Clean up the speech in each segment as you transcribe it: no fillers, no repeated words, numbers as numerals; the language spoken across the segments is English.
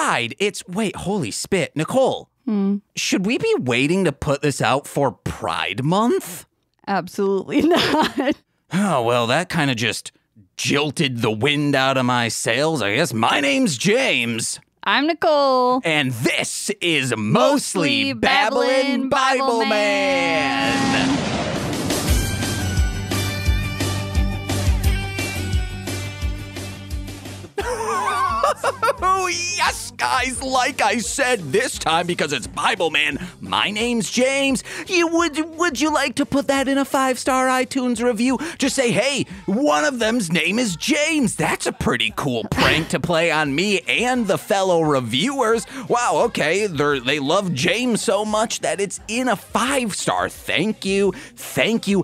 Pride. Wait, holy spit. Nicole, should we be waiting to put this out for Pride Month? Absolutely not. Oh, well, that kind of just jilted the wind out of my sails, I guess. My name's James. I'm Nicole. And this is Mostly Babblin' Bible Man. Oh, yes, guys, like I said this time, because it's Bible Man, my name's James. Would you like to put that in a 5-star iTunes review? Just say, hey, one of them's name is James. That's a pretty cool prank to play on me and the fellow reviewers. Wow, okay, they love James so much that it's in a 5-star. Thank you.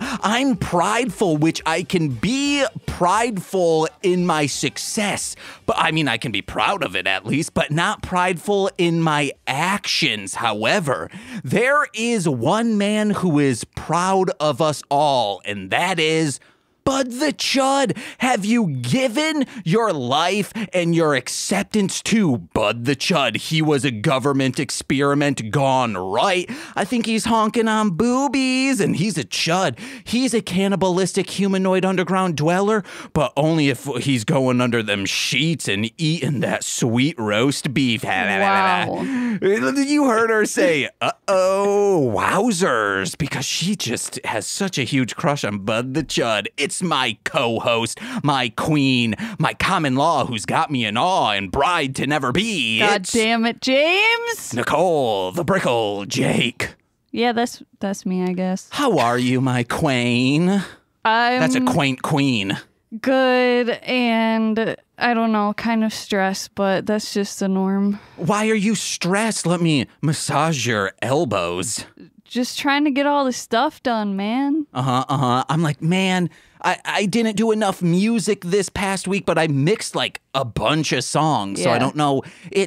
I'm prideful, which I can be prideful in my success. But I mean, I can be proud of it at least, but not prideful in my actions. However, there is one man who is proud of us all, and that is Bud the Chud. Have you given your life and your acceptance to Bud the Chud? He was a government experiment gone right. I think he's honking on boobies, and he's a chud. He's a cannibalistic humanoid underground dweller, but only if he's going under them sheets and eating that sweet roast beef. Wow. You heard her say, uh-oh, wowzers, because she just has such a huge crush on Bud the Chud. It's my co-host, my queen, my common law who's got me in awe and bride to never be. God damn it, James. Nicole, the Brickle, Jake. Yeah, that's me, I guess. How are you, my queen? That's a quaint queen. Good, and I don't know, kind of stressed, but that's just the norm. Why are you stressed? Let me massage your elbows. Just trying to get all the stuff done, man. I'm like, man, I didn't do enough music this past week, but I mixed like a bunch of songs. So I don't know.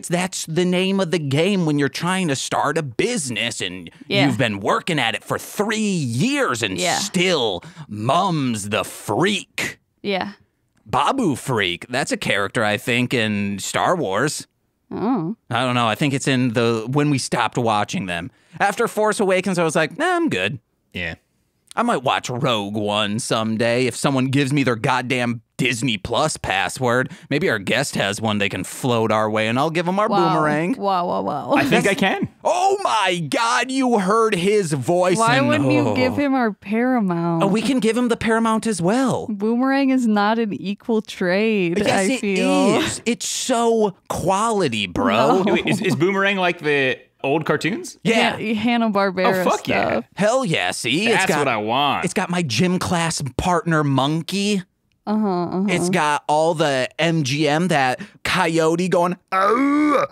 That's the name of the game when you're trying to start a business and you've been working at it for 3 years and still Mum's the freak. Yeah. Babu Freak. That's a character, I think, in Star Wars. Oh. I don't know. I think it's in when we stopped watching them. After Force Awakens, I was like, nah, I'm good. Yeah. I might watch Rogue One someday if someone gives me their goddamn Disney Plus password. Maybe our guest has one they can float our way, and I'll give them our boomerang. Wow. I think I can. Oh my God, you heard his voice. Why wouldn't you give him our Paramount? Oh, we can give him the Paramount as well. Boomerang is not an equal trade, Yes, I feel. it is. It's so quality, bro. No. Wait, is Boomerang like the old cartoons? Yeah. Hanna-Barbera Oh, fuck stuff. yeah. Hell yeah, see? That's what I want. It's got my gym class partner, Monkey. It's got all the MGM, that coyote going, oh,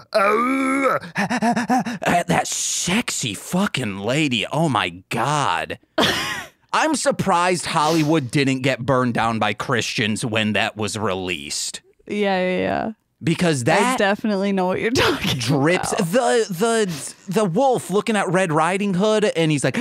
that sexy fucking lady. Oh my God. I'm surprised Hollywood didn't get burned down by Christians when that was released. Yeah. Because I that definitely know what you're talking drips. about. The wolf looking at Red Riding Hood, and he's like,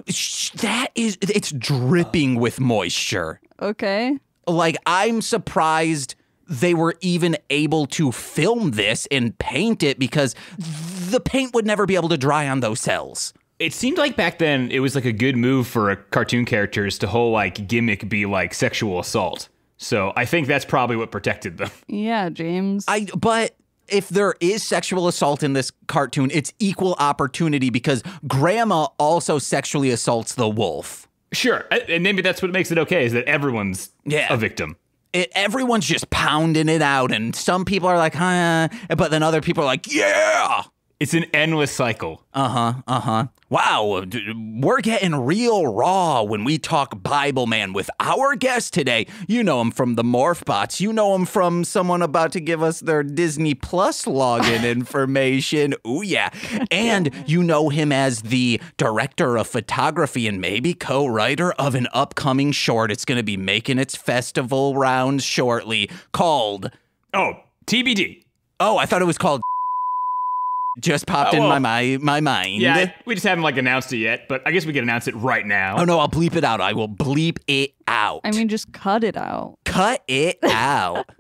it's dripping with moisture. Okay. Like, I'm surprised they were even able to film this and paint it, because the paint would never be able to dry on those cells. It seemed like back then it was like a good move for cartoon characters to whole like gimmick be like sexual assault. So I think that's probably what protected them. Yeah, James. But if there is sexual assault in this cartoon, it's equal opportunity, because Grandma also sexually assaults the wolf. Sure. And maybe that's what makes it okay, is that everyone's a victim. Everyone's just pounding it out, and some people are like, huh, but then other people are like, yeah. It's an endless cycle. Wow, we're getting real raw when we talk Bible Man with our guest today. You know him from the Morph Bots. You know him from someone about to give us their Disney Plus login information. Ooh, yeah. And you know him as the director of photography and maybe co-writer of an upcoming short. It's going to be making its festival rounds shortly, called... Oh, TBD. Oh, I thought it was called... Just popped in my mind. Yeah, we just haven't like announced it yet, but I guess we can announce it right now. Oh no, I'll bleep it out. I will bleep it out. I mean, just cut it out. Cut it out.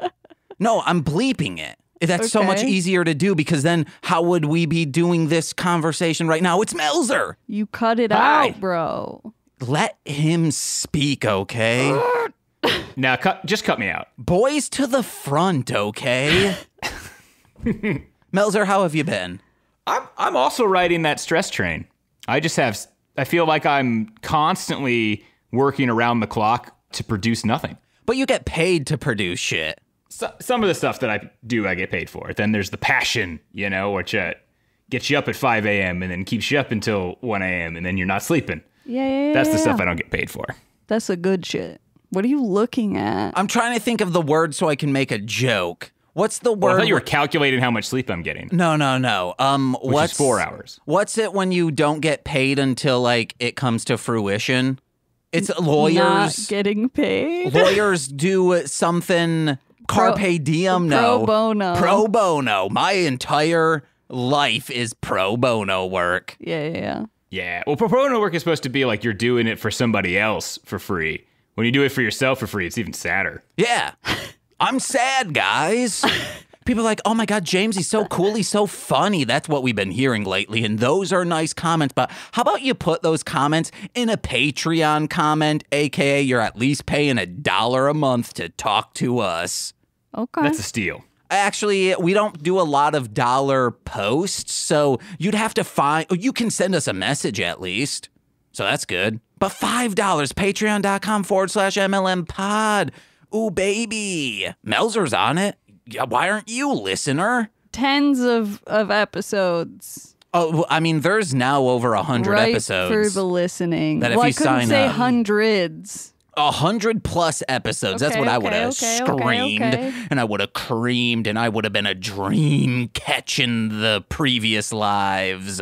No, I'm bleeping it. That's so much Okay. easier to do because then how would we be doing this conversation right now? It's Melzer. You cut it Hi. out, bro. Let him speak, okay? Now, just cut me out. Boys to the front, okay? Melzer, how have you been? I'm also riding that stress train. I feel like I'm constantly working around the clock to produce nothing. But you get paid to produce shit. So, some of the stuff that I do, I get paid for. Then there's the passion, which gets you up at 5 a.m. and then keeps you up until 1 a.m. and then you're not sleeping. Yeah. That's the stuff I don't get paid for. That's the good shit. What are you looking at? I'm trying to think of the word so I can make a joke. What's the Well, I word? thought you were calculating how much sleep I'm getting. No. Which What's is 4 hours. What's it when you don't get paid until like it comes to fruition? It's lawyers. Not getting paid. Lawyers do something carpe diem. No, Pro bono. Pro bono. My entire life is pro bono work. Yeah. Yeah. Well, pro bono work is supposed to be like you're doing it for somebody else for free. When you do it for yourself for free, it's even sadder. Yeah, I'm sad, guys. People are like, oh my God, James, he's so cool. He's so funny. That's what we've been hearing lately. And those are nice comments. But how about you put those comments in a Patreon comment, AKA you're at least paying $1 a month to talk to us. Okay. That's a steal. Actually, we don't do a lot of dollar posts. So you'd have to you can send us a message at least. So that's good. But $5, patreon.com/MLM pod. Ooh, baby. Melzer's on it. Yeah, why aren't you, listener? Tens of episodes. Oh, well, I mean, there's now over 100 right episodes. for the listening. That if well, you I couldn't sign say up- hundreds. 100+ episodes. That's Okay, what I okay, would have okay, screamed. okay. And I would have creamed, and I would have been a dream catching the previous lives.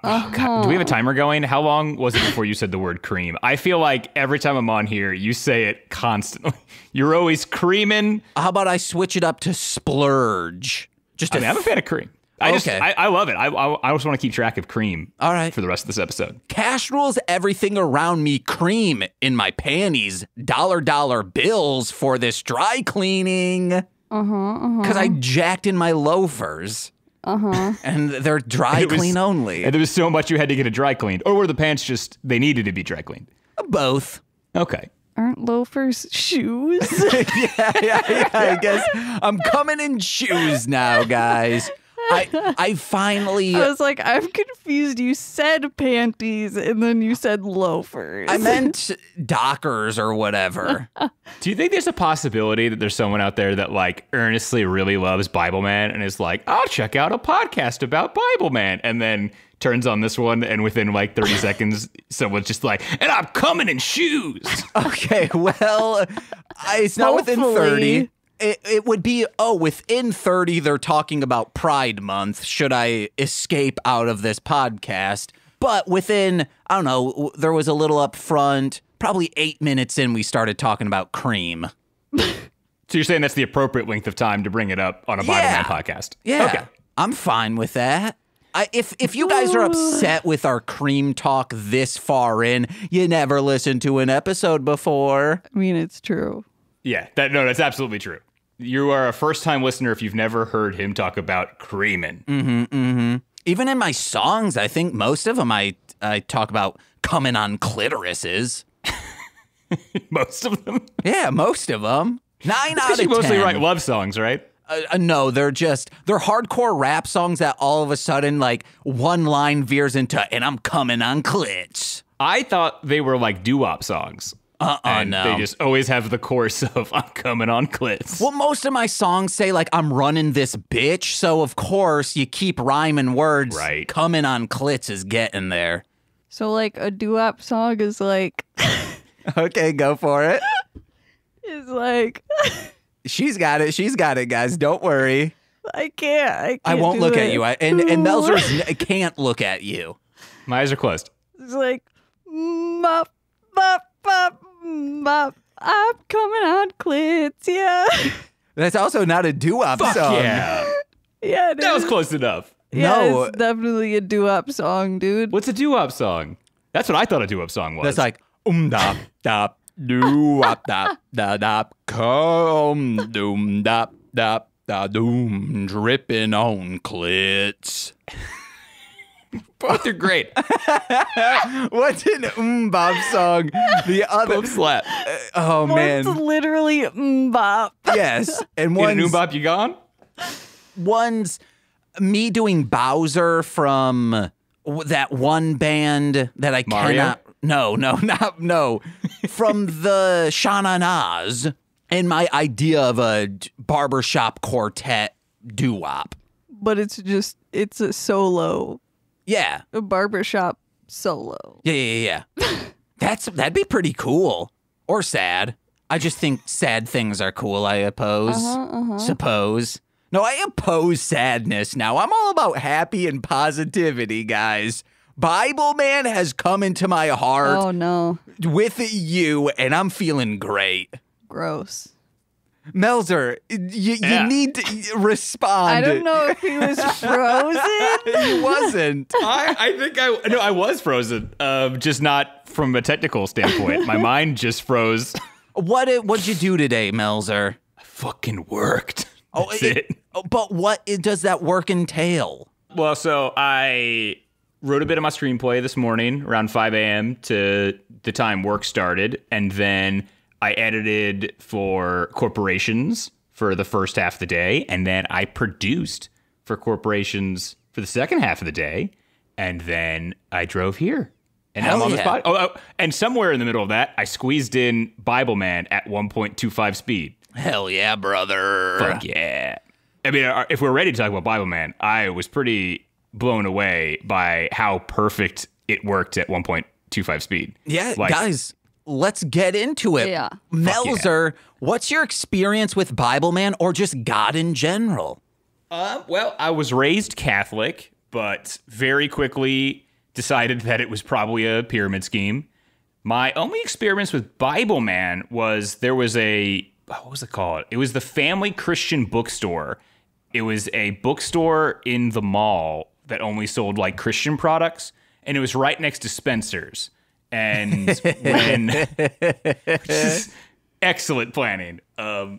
Oh, God. Do we have a timer going? How long was it before you said the word cream? I feel like every time I'm on here, you say it constantly. You're always creaming. How about I switch it up to splurge? I'm a fan of cream. Okay. I love it. I just want to keep track of cream. All right. For the rest of this episode. Cash rules everything around me. Cream in my panties. Dollar bills for this dry cleaning. Because I jacked in my loafers. And they're dry clean only. And there was so much you had to get it dry cleaned. Or were the pants just, they needed to be dry cleaned? Both. Okay. Aren't loafers shoes? Yeah, I guess I'm coming in shoes now, guys. I finally... I was like, I'm confused. You said panties and then you said loafers. I meant Dockers or whatever. Do you think there's a possibility that there's someone out there that like earnestly really loves Bible Man and is like, I'll check out a podcast about Bible Man, and then turns on this one and within like 30 seconds someone's just like, and I'm coming in shoes. Okay, well, it's not within 30. Hopefully. It would be, within 30, they're talking about Pride Month, should I escape out of this podcast. But within, I don't know, there was a little up front, probably 8 minutes in, we started talking about cream. So you're saying that's the appropriate length of time to bring it up on a Bible Yeah. Man podcast? Yeah, Okay. I'm fine with that. If you guys are upset with our cream talk this far in, you never listened to an episode before. I mean, it's true. Yeah, that's absolutely true. You are a first-time listener if you've never heard him talk about creaming. Even in my songs, I think most of them I talk about coming on clitorises. Most of them. Yeah, most of them. 9 out of 10. You mostly write love songs, right? No, they're hardcore rap songs that all of a sudden, like, one line veers into, and I'm coming on clits. I thought they were like doo-wop songs. And no. they just always have the chorus of I'm coming on clits. Well, most of my songs say, like, I'm running this bitch, so of course you keep rhyming words. Right. Coming on clits is getting there. So, like, a doo-wop song is like, Okay, go for it. She's got it, guys. Don't worry. I can't I won't do look it. at you. And Melzer can't look at you. My eyes are closed. It's like, mop, mop, mop, mop. I'm coming on clits, yeah. That's also not a doo-wop Fuck song. yeah. Yeah, it That was is. close enough. Yeah, No. it's definitely a doo-wop song, dude. What's a doo-wop song? That's what I thought a doo-wop song was. That's like dop dop doo wop dop da dop come doom dop dop the doom dripping on clits. Both are great. What's an Bob song? The other Both slap. Oh man. One's literally bop. Yes. And In one's an Bop, you gone? one's me doing Bowser from that one band that I Mario? cannot. No. From the Shana Nas and my idea of a barbershop quartet doo-wop. But it's a solo, Yeah. a barbershop solo. Yeah. That'd be pretty cool. Or sad. I just think sad things are cool, I oppose. Suppose. No, I oppose sadness now. I'm all about happy and positivity, guys. Bible Man has come into my heart Oh no, with you, and I'm feeling great. gross. Melzer, you need to respond. I don't know if he was frozen. He wasn't. I think I was frozen. Just not from a technical standpoint. My mind just froze. What'd you do today, Melzer? I fucking worked. That's it. But what does that work entail? Well, so I wrote a bit of my screenplay this morning around 5 a.m. to the time work started. And then I edited for corporations for the first half of the day. And then I produced for corporations for the second half of the day. And then I drove here. And now I'm on this yeah. pod. And somewhere in the middle of that, I squeezed in Bible Man at 1.25 speed. Hell yeah, brother. Fuck yeah. I mean, if we're ready to talk about Bible Man, I was pretty blown away by how perfect it worked at 1.25 speed. Yeah, Like, guys, let's get into it. Yeah. Melzer, what's your experience with Bible Man or just God in general? Well, I was raised Catholic, but very quickly decided that it was probably a pyramid scheme. My only experience with Bible Man was there was what was it called? It was the Family Christian Bookstore. It was a bookstore in the mall that only sold like Christian products, and it was right next to Spencer's. And which is excellent planning.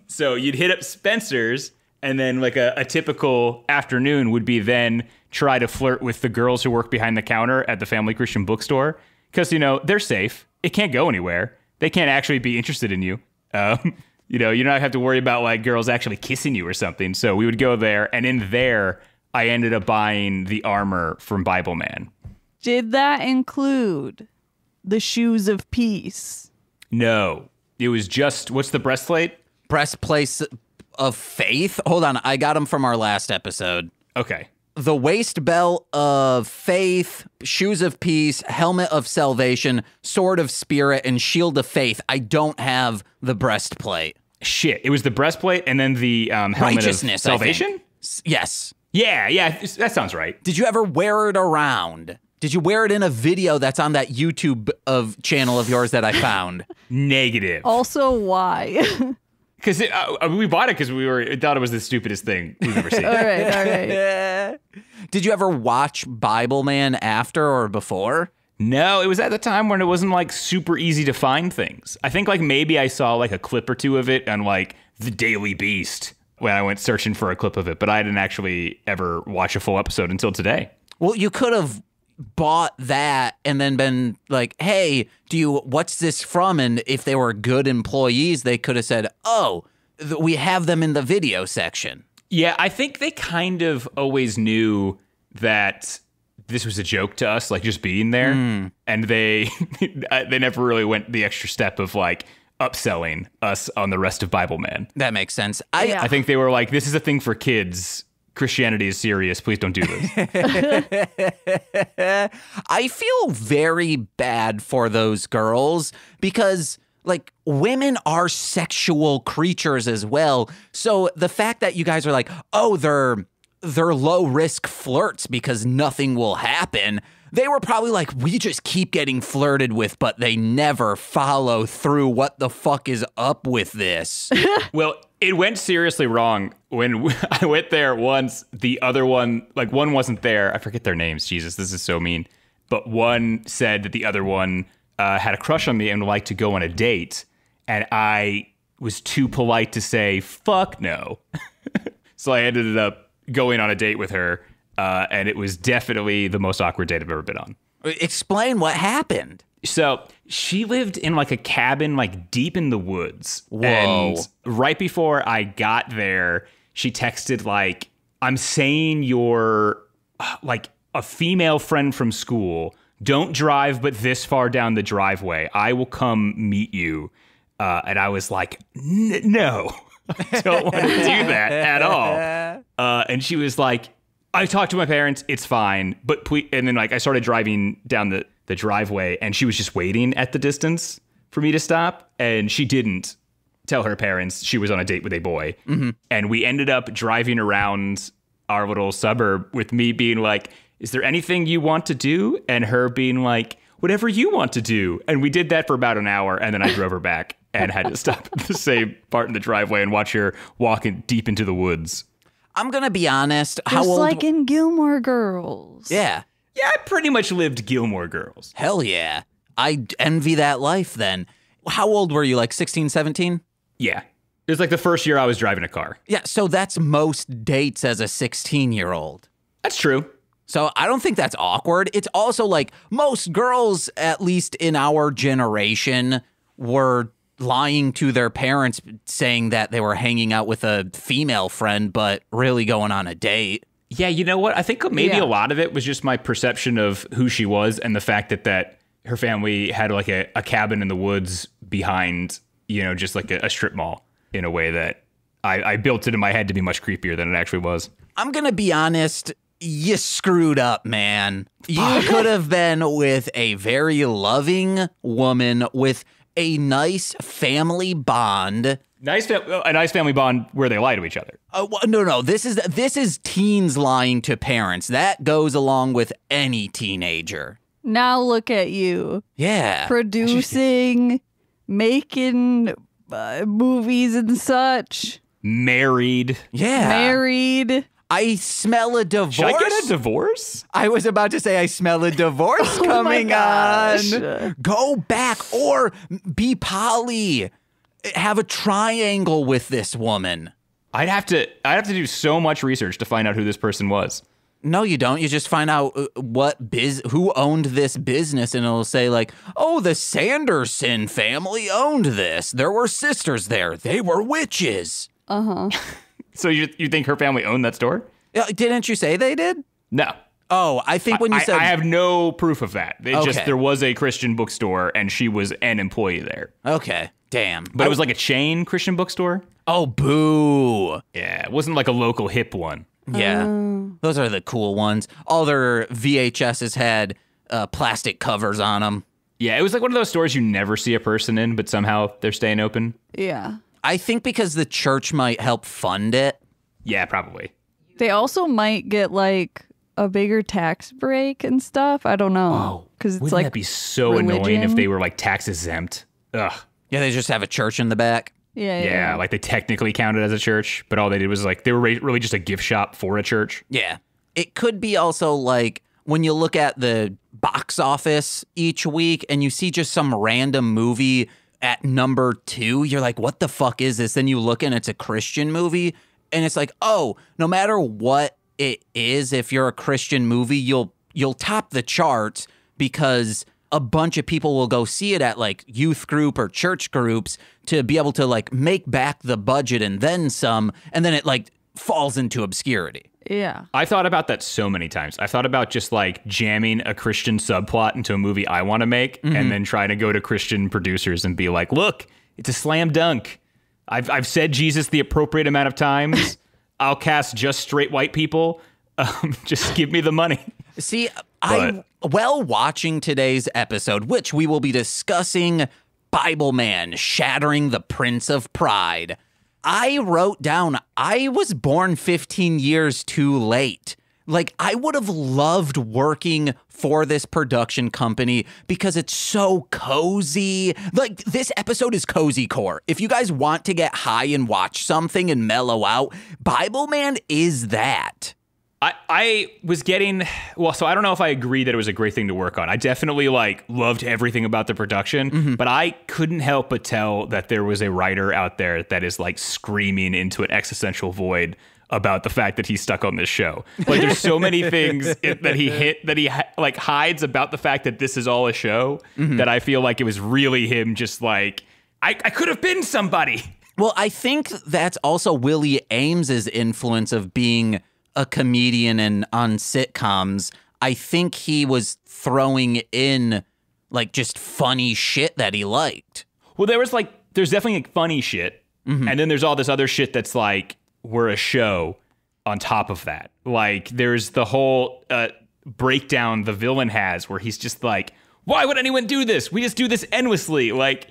So you'd hit up Spencer's, and then like a typical afternoon would be then try to flirt with the girls who work behind the counter at the Family Christian Bookstore, because they're safe. It can't go anywhere. They can't actually be interested in you. You don't have to worry about like girls actually kissing you or something. So we would go there, and in there, I ended up buying the armor from Bible Man. Did that include the shoes of peace? No, it was just, what's the breastplate? Breastplate of faith? Hold on, I got them from our last episode. Okay. The waist belt of faith, shoes of peace, helmet of salvation, sword of spirit, and shield of faith. I don't have the breastplate. Shit, it was the breastplate and then the helmet of Righteousness, I salvation? think. Yes. Yeah, that sounds right. Did you ever wear it around? Did you wear it in a video that's on that YouTube channel of yours that I found? Negative. Also, why? Because we bought it because we thought it was the stupidest thing we've ever seen. All right. Did you ever watch Bible Man after or before? No, it was at the time when it wasn't like super easy to find things. I think like maybe I saw like a clip or two of it on like the Daily Beast when I went searching for a clip of it, but I didn't actually ever watch a full episode until today. Well, you could have bought that and then been like, hey, what's this from? And if they were good employees, they could have said, oh, we have them in the video section. Yeah, I think they kind of always knew that this was a joke to us, like just being there. And they never really went the extra step of like upselling us on the rest of Bible Man. That makes sense. Yeah. I think they were like, this is a thing for kids. Christianity is serious. Please don't do this. I feel very bad for those girls because like women are sexual creatures as well. So the fact that you guys are like, oh, they're low risk flirts because nothing will happen. They were probably like, we just keep getting flirted with, but they never follow through. What the fuck is up with this? Well, it went seriously wrong when I went there once. The other one, like one wasn't there. I forget their names. Jesus, this is so mean. But one said that the other one had a crush on me and would like to go on a date. And I was too polite to say, fuck no. So I ended up going on a date with her, and it was definitely the most awkward date I've ever been on. Explain what happened. So she lived in like a cabin, like deep in the woods. Whoa. And right before I got there, she texted like, I'm saying you're like a female friend from school. Don't drive but this far down the driveway. I will come meet you. And I was like, no, I don't want to do that at all. And she was like, I talked to my parents. It's fine. But please. And then like I started driving down the driveway and she was just waiting at the distance for me to stop. And she didn't tell her parents she was on a date with a boy. Mm-hmm. And we ended up driving around our little suburb with me being like, is there anything you want to do? And her being like, whatever you want to do. And we did that for about an hour. And then I drove her back and had to stop at the same part in the driveway and watch her walking deep into the woods. I'm going to be honest. Just like in Gilmore Girls. Yeah. Yeah, I pretty much lived Gilmore Girls. Hell yeah. I envy that life then. How old were you? Like 16, 17? Yeah. It was like the first year I was driving a car. Yeah, so that's most dates as a 16-year-old. That's true. So I don't think that's awkward. It's also like most girls, at least in our generation, were lying to their parents saying that they were hanging out with a female friend, but really going on a date. Yeah, you know what? I think maybe a lot of it was just my perception of who she was and the fact that her family had like a cabin in the woods behind, you know, just like a strip mall in a way that I built it in my head to be much creepier than it actually was. I'm going to be honest. You screwed up, man. You could have been with a very loving woman with a nice family bond. A nice family bond where they lie to each other. No. This is teens lying to parents. That goes along with any teenager. Now look at you. Yeah. Producing, making movies and such. Married. Yeah. Married. I smell a divorce. Should I get a divorce? I was about to say I smell a divorce coming on. Go back or be poly. Have a triangle with this woman. I'd have to do so much research to find out who this person was. No, you don't. You just find out who owned this business, and it'll say like, "Oh, the Sanderson family owned this. There were sisters there. They were witches." Uh-huh. So you think her family owned that store? Didn't you say they did? No. Oh, I think when you said... I have no proof of that. Okay. There was a Christian bookstore, and she was an employee there. Okay, damn. But it was like a chain Christian bookstore? Oh, boo. Yeah, it wasn't like a local hip one. Yeah, those are the cool ones. All their VHSs had plastic covers on them. Yeah, it was like one of those stores you never see a person in, but somehow they're staying open. Yeah. I think because the church might help fund it. Yeah, probably. They also might get like a bigger tax break and stuff. I don't know. Because it's Wouldn't like that be so religion? annoying if they were like tax exempt? Ugh. Yeah, they just have a church in the back. Yeah, like they technically counted as a church, but all they did was like they were really just a gift shop for a church. Yeah. It could be also like when you look at the box office each week and you see just some random movie at number 2, you're like, what the fuck is this? Then you look and it's a Christian movie and it's like, oh, no matter what it is, if you're a Christian movie, you'll top the charts because a bunch of people will go see it at like youth group or church groups to be able to like make back the budget and then some, and then it like falls into obscurity. Yeah. I thought about that so many times. I thought about just like jamming a Christian subplot into a movie I want to make and then trying to go to Christian producers and be like, look, it's a slam dunk. I've said Jesus the appropriate amount of times. I'll cast just straight white people. Just give me the money. See, while watching today's episode, which we will be discussing Bible Man shattering the Prince of Pride, I wrote down, I was born 15 years too late. Like, I would have loved working for this production company because it's so cozy. Like, this episode is cozy core. If you guys want to get high and watch something and mellow out, Bible Man is that. I was getting, well, so I don't know if I agree that it was a great thing to work on. I definitely like loved everything about the production, but I couldn't help but tell that there was a writer out there that is like screaming into an existential void about the fact that he's stuck on this show. Like, there's so many things that he like hides about the fact that this is all a show that I feel like it was really him just like, I could have been somebody. Well, I think that's also Willie Ames's influence of being a comedian and on sitcoms. I think he was throwing in like just funny shit that he liked. Well, there's definitely like funny shit. And then there's all this other shit that's like, we're a show on top of that. Like, there's the whole breakdown the villain has where he's just like, why would anyone do this? We just do this endlessly. Like,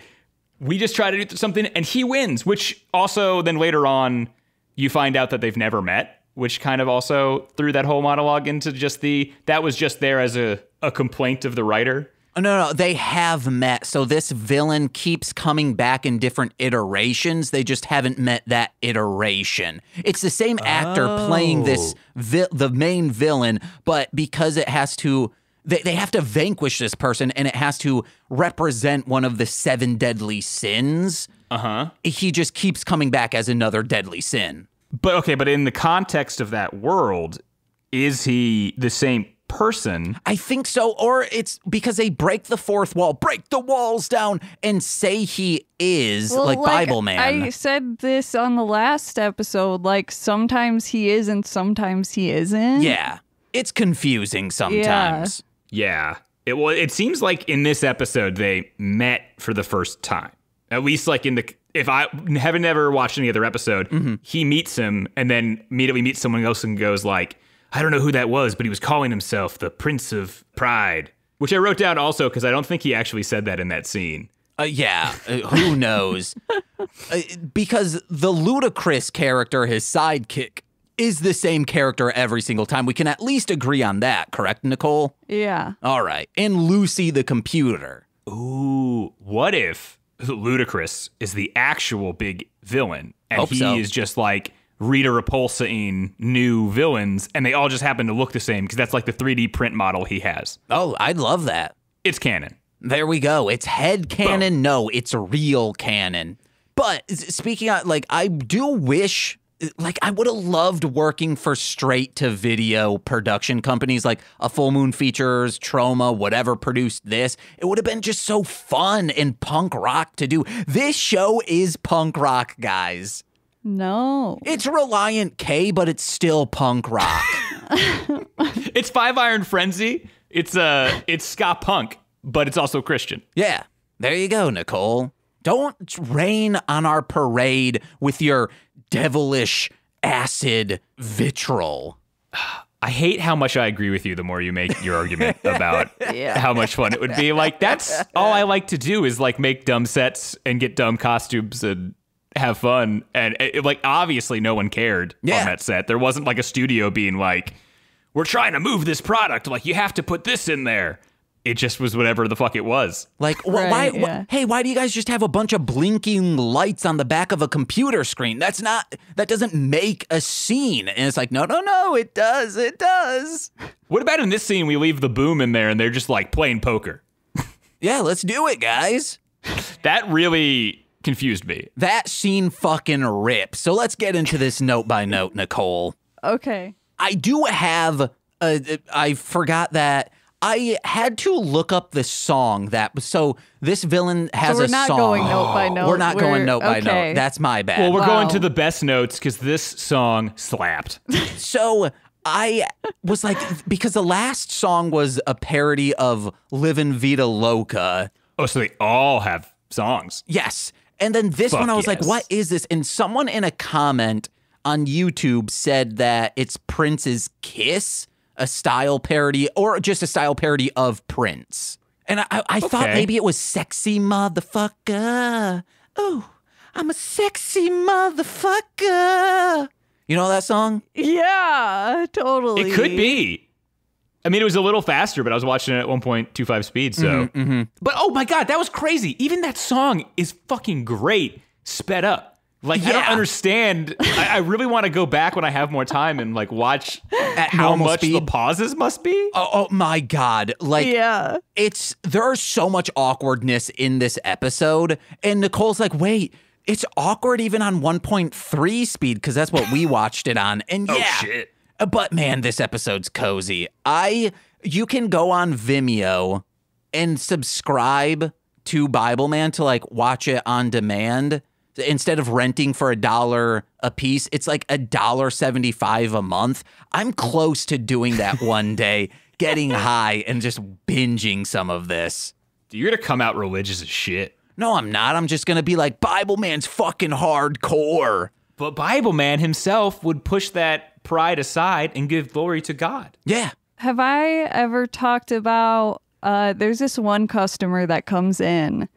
we just try to do something and he wins, which also then later on you find out that they've never met, which kind of also threw that whole monologue into just that was just there as a complaint of the writer. No, they have met. So this villain keeps coming back in different iterations. They just haven't met that iteration. It's the same actor playing this the main villain, but because it has to, they have to vanquish this person and it has to represent one of the 7 deadly sins. He just keeps coming back as another deadly sin. But in the context of that world, is he the same person? I think so, or it's because they break the fourth wall, break the walls down, and say he is like Bible Man. I said this on the last episode, like sometimes he is and sometimes he isn't. Yeah, it's confusing sometimes. Yeah. It seems like in this episode they met for the first time. At least like if I haven't never watched any other episode, he meets him and then immediately meets someone else and goes like, I don't know who that was, but he was calling himself the Prince of Pride, which I wrote down also because I don't think he actually said that in that scene. Who knows? Because the Ludacris character, his sidekick, is the same character every single time. We can at least agree on that, correct, Nicole? Yeah. All right. And Lucy the computer. Ooh, what if Ludacris is the actual big villain and he is just like Rita Repulsa-ing new villains, and they all just happen to look the same because that's like the 3D print model he has. Oh, I'd love that. It's canon. There we go. It's head canon. Boom. No, it's real canon. But speaking of, like, I do wish, like, I would have loved working for straight-to-video production companies like a Full Moon Features, Troma, whatever produced this. It would have been just so fun and punk rock to do. This show is punk rock, guys. No. It's Reliant K, but it's still punk rock. It's Five Iron Frenzy. It's ska punk, but it's also Christian. Yeah. There you go, Nicole. Don't rain on our parade with your devilish acid vitriol. I hate how much I agree with you the more you make your argument about how much fun it would be. Like, that's all I like to do is like make dumb sets and get dumb costumes and have fun. And like, obviously no one cared on that set. There wasn't like a studio being like, we're trying to move this product. Like, you have to put this in there. It just was whatever the fuck it was. Like, why do you guys just have a bunch of blinking lights on the back of a computer screen? That doesn't make a scene. And it's like, no, it does. What about in this scene, we leave the boom in there and they're just like playing poker? Yeah, let's do it, guys. That really confused me. That scene fucking rips. So let's get into this note by note, Nicole. Okay. I do have, I forgot that I had to look up the song so this villain has a song. So we're not going note by note. We're not going note by note. That's my bad. Well, we're going to the best notes because this song slapped. So I was like, because the last song was a parody of Livin' Vida Loca. Oh, so they all have songs. Yes. And then this one, I was like, what is this? And someone in a comment on YouTube said that it's Prince's Kiss, a style parody, or just a style parody of Prince. And I thought maybe it was Sexy Motherfucker. Oh, I'm a sexy motherfucker. You know that song? Yeah, totally. It could be. I mean, it was a little faster, but I was watching it at 1.25 speed, so. But oh my God, that was crazy. Even that song is fucking great, sped up. Like, I don't understand. I really want to go back when I have more time and like watch at how much speed the pauses must be. Oh my God. Like, there's so much awkwardness in this episode. And Nicole's like, wait, It's awkward even on 1.3 speed because that's what we watched it on. And yeah, shit. But man, this episode's cozy. You can go on Vimeo and subscribe to Bible Man to like watch it on demand. Instead of renting for $1 a piece, it's like $1.75 a month. I'm close to doing that one day, getting high and just binging some of this. You're gonna come out religious as shit. No, I'm not. I'm just going to be like, Bible Man's fucking hardcore. But Bible Man himself would push that pride aside and give glory to God. Yeah. Have I ever talked about, there's this one customer that comes in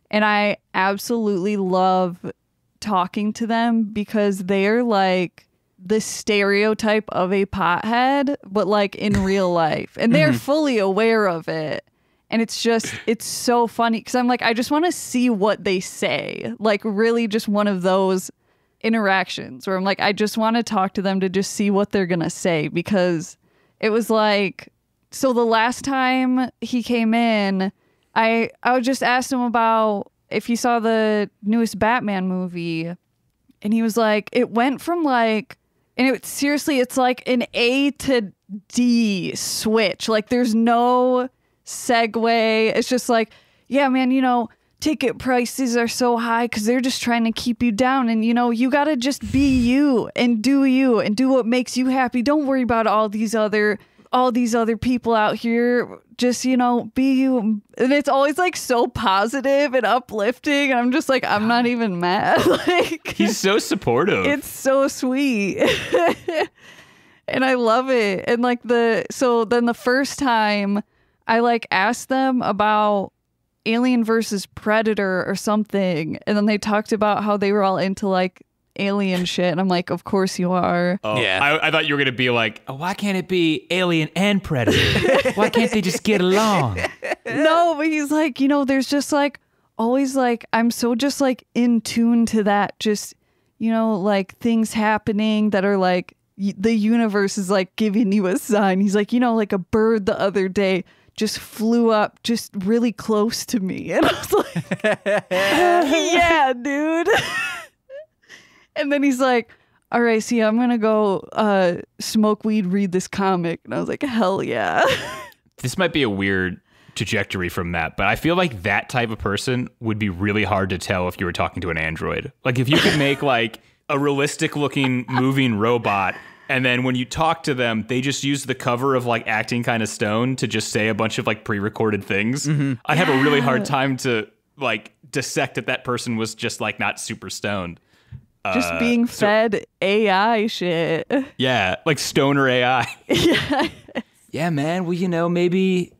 and I absolutely love talking to them because they're like the stereotype of a pothead, but like in real life. And they're fully aware of it. And it's so funny because I'm like, I just want to see what they say. Like really just one of those interactions where I'm like, I just want to talk to them to just see what they're going to say because it was like, so the last time he came in, I just asked him about if he saw the newest Batman movie and he was like, it went from like, and it's like an A to D switch. Like there's no segue. It's just like, yeah, man, ticket prices are so high because they're just trying to keep you down. And, you got to just be you and do what makes you happy. Don't worry about all these other people out here. Just, be you. And it's always like so positive and uplifting. And I'm just like, I'm not even mad. Like he's so supportive. It's so sweet. And I love it. And like so then the first time I like asked them about Alien versus Predator or something. And then they talked about how they were all into like alien shit. And I'm like, of course you are. Oh, yeah. I thought you were going to be like, oh, why can't it be Alien and Predator? Why can't they just get along? No, but he's like, there's just like always like, I'm so just like in tune to that. Just, like things happening that are like the universe is like giving you a sign. He's like, like a bird the other day just flew up just really close to me. And I was like, yeah, dude. And then he's like, all right, see, I'm going to go smoke weed, read this comic. And I was like, hell yeah. This might be a weird trajectory from that, but I feel like that type of person would be really hard to tell if you were talking to an android. Like if you could make like a realistic looking moving robot and then when you talk to them, they just use the cover of like Acting Kind of Stoned to just say a bunch of like pre-recorded things. I'd have a really hard time to like dissect that person was just like not super stoned. Just being fed AI shit. Yeah, like stoner AI. Yeah. Yeah, man. Well, maybe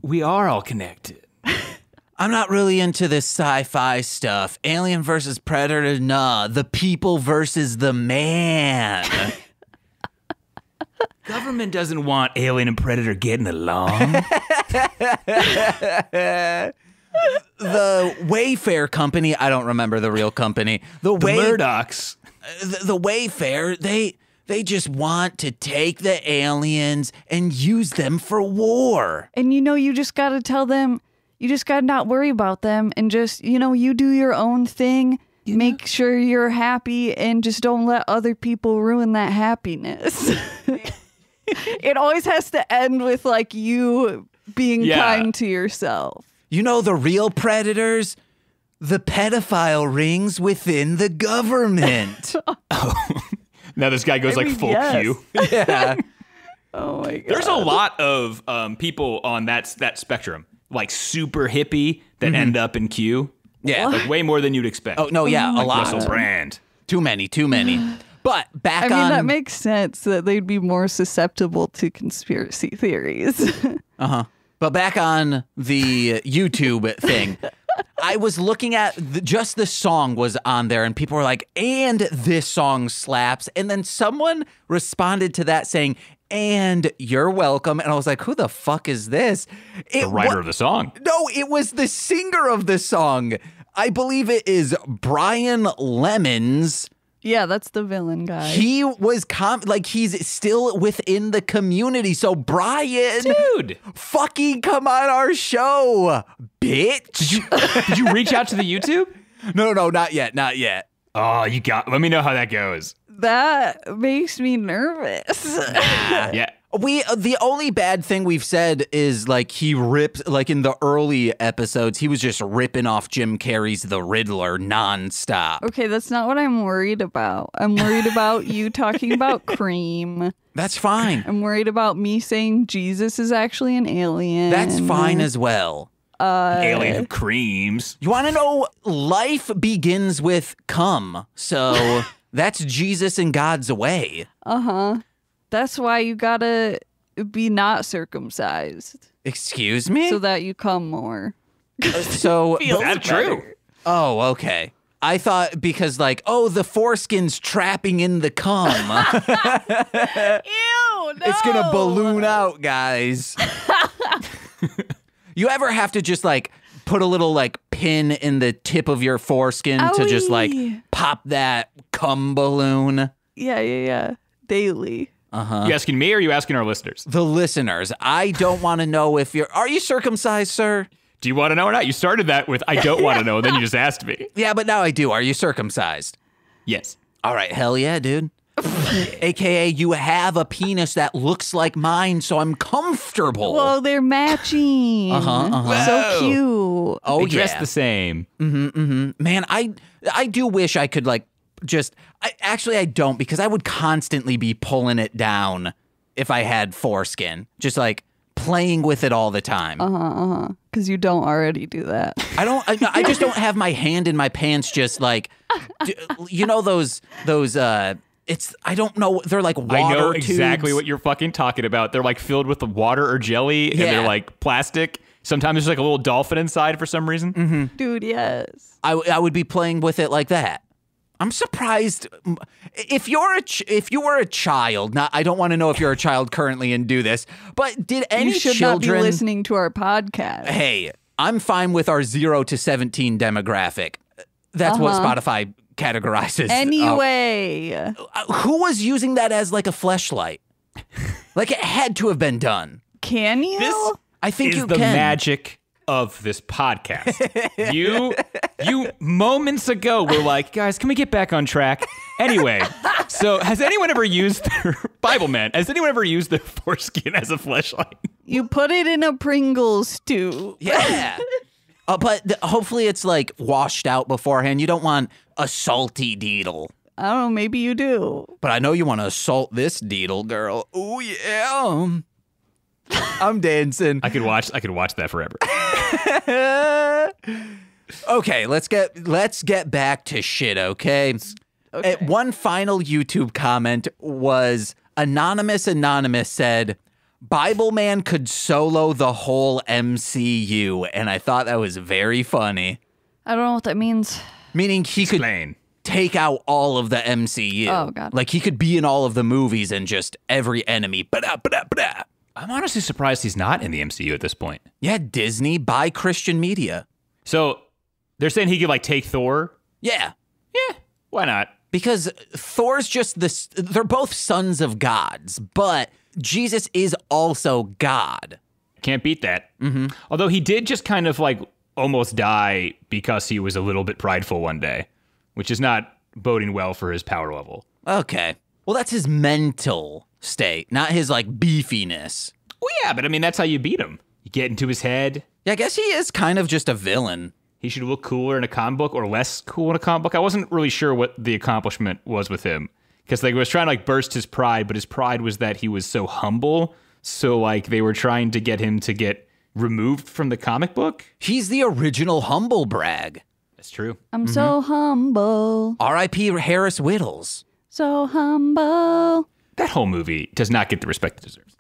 we are all connected. I'm not really into this sci-fi stuff. Alien versus Predator, nah. The people versus the man. Government doesn't want Alien and Predator getting along. The Wayfair company, I don't remember the real company. The Murdochs. The Wayfair, they just want to take the aliens and use them for war. And you just got to tell them, you just got to not worry about them and just, you do your own thing. Make sure you're happy and just don't let other people ruin that happiness. It always has to end with like you being kind to yourself. The real predators? The pedophile rings within the government. Now this guy goes full Q. Yeah. Oh my God. There's a lot of people on that spectrum, like super hippie that end up in Q. Yeah. Like way more than you'd expect. Oh, no, yeah, like a lot. Russell Brand. Too many. But back on... I mean, that makes sense that they'd be more susceptible to conspiracy theories. Uh-huh. But back on the YouTube thing, I was looking at just the song was on there and people were like, and this song slaps. And then someone responded to that saying, and you're welcome. And I was like, who the fuck is this? The writer of the song. No, it was the singer of the song. I believe it is Brian Lemons. Yeah, that's the villain guy. He was he's still within the community. So Brian, dude, fucking come on our show, bitch. Did you reach out to the YouTube? No, not yet, not yet. Oh, let me know how that goes. That makes me nervous. Yeah. The only bad thing we've said is like he ripped, like in the early episodes, he was just ripping off Jim Carrey's The Riddler nonstop. Okay, that's not what I'm worried about. I'm worried about you talking about cream. That's fine. I'm worried about me saying Jesus is actually an alien. That's fine as well. Alien who creams. You want to know? Life begins with cum. So that's Jesus in God's way. That's why you gotta be not circumcised Excuse me? so that you come more. So Is that true? Oh, okay. I thought because like, oh, the foreskin's trapping in the cum. Ew, no. It's gonna balloon out, guys. You ever have to just like put a little like pin in the tip of your foreskin to just like Owie. pop that cum balloon? Yeah. Daily. You asking me or are you asking our listeners? The listeners, I don't want to know if are you circumcised, sir? Do you want to know or not? You started that with I don't want to know, and then you just asked me. Yeah, but now I do. Are you circumcised? Yes. All right, hell yeah, dude. AKA, you have a penis that looks like mine, so I'm comfortable. Well, they're matching. So cute. Oh, They dress yeah. the same. Man, I do wish I could like just actually I don't, because I would constantly be pulling it down if I had foreskin. Just like playing with it all the time. Because you don't already do that. I just don't have my hand in my pants just like you know those I don't know, they're like water I know tubes. exactly what you're fucking talking about. They're like filled with water or jelly, and Yeah. they're like plastic. Sometimes there's like a little dolphin inside for some reason. Dude, yes. I would be playing with it like that. I'm surprised if if you were a child. Not, I don't want to know if you're a child currently and do this, but did any You should children? not be listening to our podcast. Hey, I'm fine with our 0 to 17 demographic. That's what Spotify categorizes. Anyway. Who was using that as like a fleshlight? Like it had to have been done. Can you? This I think is you the can. magic of this podcast. you moments ago were like, guys, can we get back on track? Anyway, so has anyone ever used their Bible Man? Has anyone ever used their foreskin as a fleshlight? You put it in a Pringles stew. Yeah. But hopefully it's like washed out beforehand. You don't want a salty deedle. I don't know, maybe you do. But I know you want to assault this deedle, girl. Oh yeah. I'm dancing. I could watch that forever. Okay, let's get back to shit, okay? One final YouTube comment was Anonymous said, Bible Man could solo the whole MCU, and I thought that was very funny. I don't know what that means. Meaning he could Explain. take out all of the MCU. Oh, God. Like he could be in all of the movies and just every enemy. Ba-da. I'm honestly surprised he's not in the MCU at this point. Yeah, Disney, buy Christian media. So they're saying he could like take Thor. Yeah. Yeah, why not? Because Thor's just this, they're both sons of gods, but Jesus is also God. Can't beat that. Although he did just kind of like almost die because he was a little bit prideful one day, which is not boding well for his power level. Okay. Well, that's his mental state, not his like beefiness. Well, yeah, but I mean, that's how you beat him. You get into his head. Yeah, I guess he is kind of just a villain. He should look cooler in a comic book or less cool in a comic book. I wasn't really sure what the accomplishment was with him. Because like, it was trying to like burst his pride, but his pride was that he was so humble. So like they were trying to get him to get removed from the comic book. He's the original humble brag. That's true. I'm so humble. R.I.P. Harris Whittles. So humble. That whole movie does not get the respect it deserves.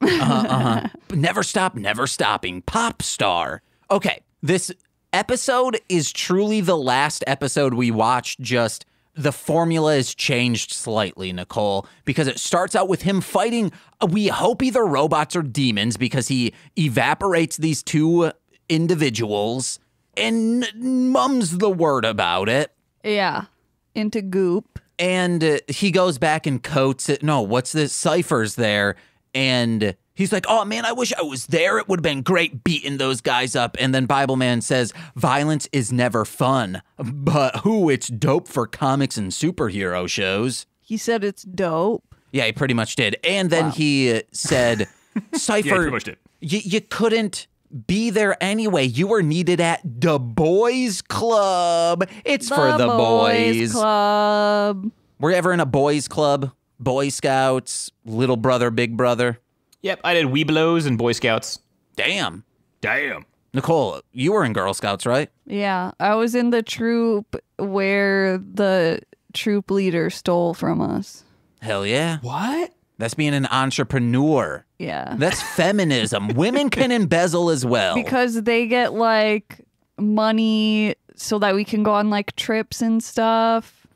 Never stop, never stopping. Pop star. Okay, this episode is truly the last episode we watched. Just the formula is changed slightly, Nicole, because it starts out with him fighting, we hope either robots or demons, because he evaporates these two individuals and mums the word about it. Yeah. Into goop. And he goes back and coats it. No, what's this? Cypher's there. And He's like, oh man, I wish I was there. It would have been great beating those guys up. And then Bible Man says, violence is never fun, but it's dope for comics and superhero shows. He said it's dope. Yeah, he pretty much did. And then he said, Cypher, Yeah, he pretty much did. You couldn't be there anyway. You were needed at the boys club. It's for the boys. Club. Were you ever in a boys club? Boy Scouts, little brother, big brother? Yep, I did Webelos and Boy Scouts. Damn. Damn. Nicole, you were in Girl Scouts, right? Yeah, I was in the troop where the troop leader stole from us. Hell yeah. What? That's being an entrepreneur. Yeah. That's feminism. Women can embezzle as well. Because they get like money so that we can go on like trips and stuff.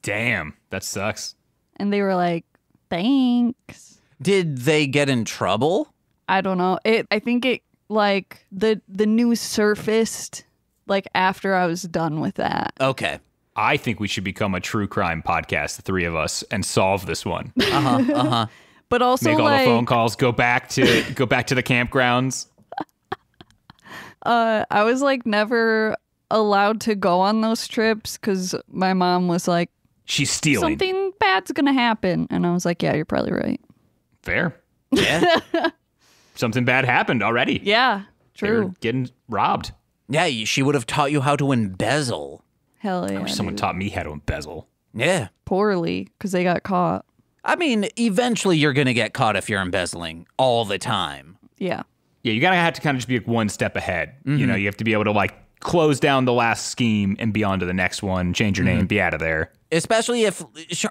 Damn, that sucks. And they were like, thanks. Did they get in trouble? I don't know. I think it like the news surfaced like after I was done with that. Okay. I think we should become a true crime podcast, the three of us, and solve this one. But also Make all like the phone calls. Go back to the campgrounds. I was like never allowed to go on those trips because my mom was like, She's stealing. something bad's gonna happen, and I was like, yeah, you're probably right. Fair. Yeah. Something bad happened already. Yeah, They were true. getting robbed. Yeah, she would have taught you how to embezzle. Hell yeah. Someone dude. taught me how to embezzle. Yeah. Poorly because they got caught. I mean, eventually you're going to get caught if you're embezzling all the time. Yeah. Yeah, you gotta have to kind of just be like one step ahead. You know, you have to be able to like close down the last scheme and be on to the next one, change your name, be out of there. Especially if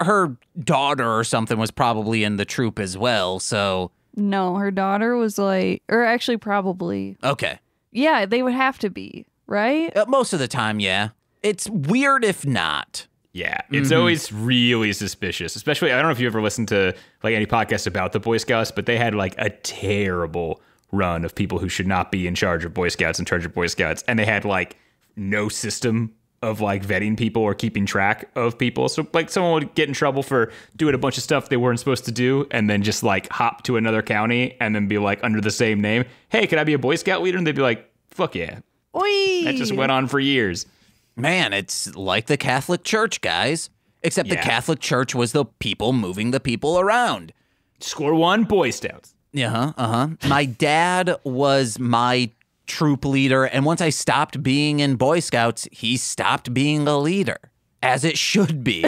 her daughter or something was probably in the troop as well, so... No, her daughter was like, or actually probably. Okay. Yeah, they would have to be, right? Most of the time, yeah. It's weird if not. Yeah, it's always really suspicious. Especially, I don't know if you ever listened to like any podcast about the Boy Scouts, but they had like a terrible run of people who should not be in charge of Boy Scouts, and they had like no system of like vetting people or keeping track of people. So like someone would get in trouble for doing a bunch of stuff they weren't supposed to do and then just like hop to another county and then be like under the same name, hey, can I be a Boy Scout leader? And they'd be like, fuck yeah. Oi! That just went on for years. Man, it's like the Catholic Church, guys. Except the Yeah. Catholic Church was the people moving the people around. Score one, Boy Scouts. My dad was my troop leader, and once I stopped being in Boy Scouts, he stopped being a leader, as it should be.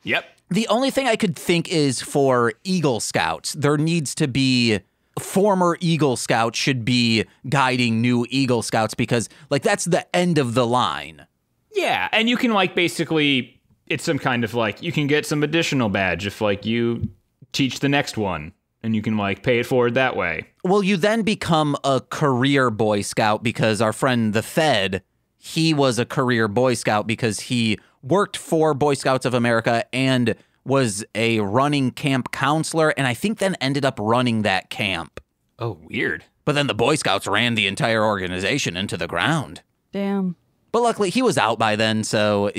Yep. The only thing I could think is for Eagle Scouts, there needs to be former Eagle Scouts should be guiding new Eagle Scouts because, like, that's the end of the line. Yeah, and you can like basically, it's some kind of like, you can get some additional badge if like you teach the next one and you can like pay it forward that way. Well, you then become a career Boy Scout because our friend the Fed, he was a career Boy Scout because he worked for Boy Scouts of America and was a running camp counselor, and I think then ended up running that camp. Oh, weird. But then the Boy Scouts ran the entire organization into the ground. Damn. But luckily, he was out by then, so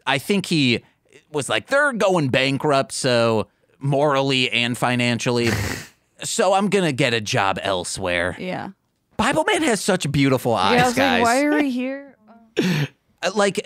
I think he was like, they're going bankrupt, so morally and financially, so I'm gonna get a job elsewhere. Yeah. Bible Man has such beautiful eyes, Yeah, I was guys. like, why are we here?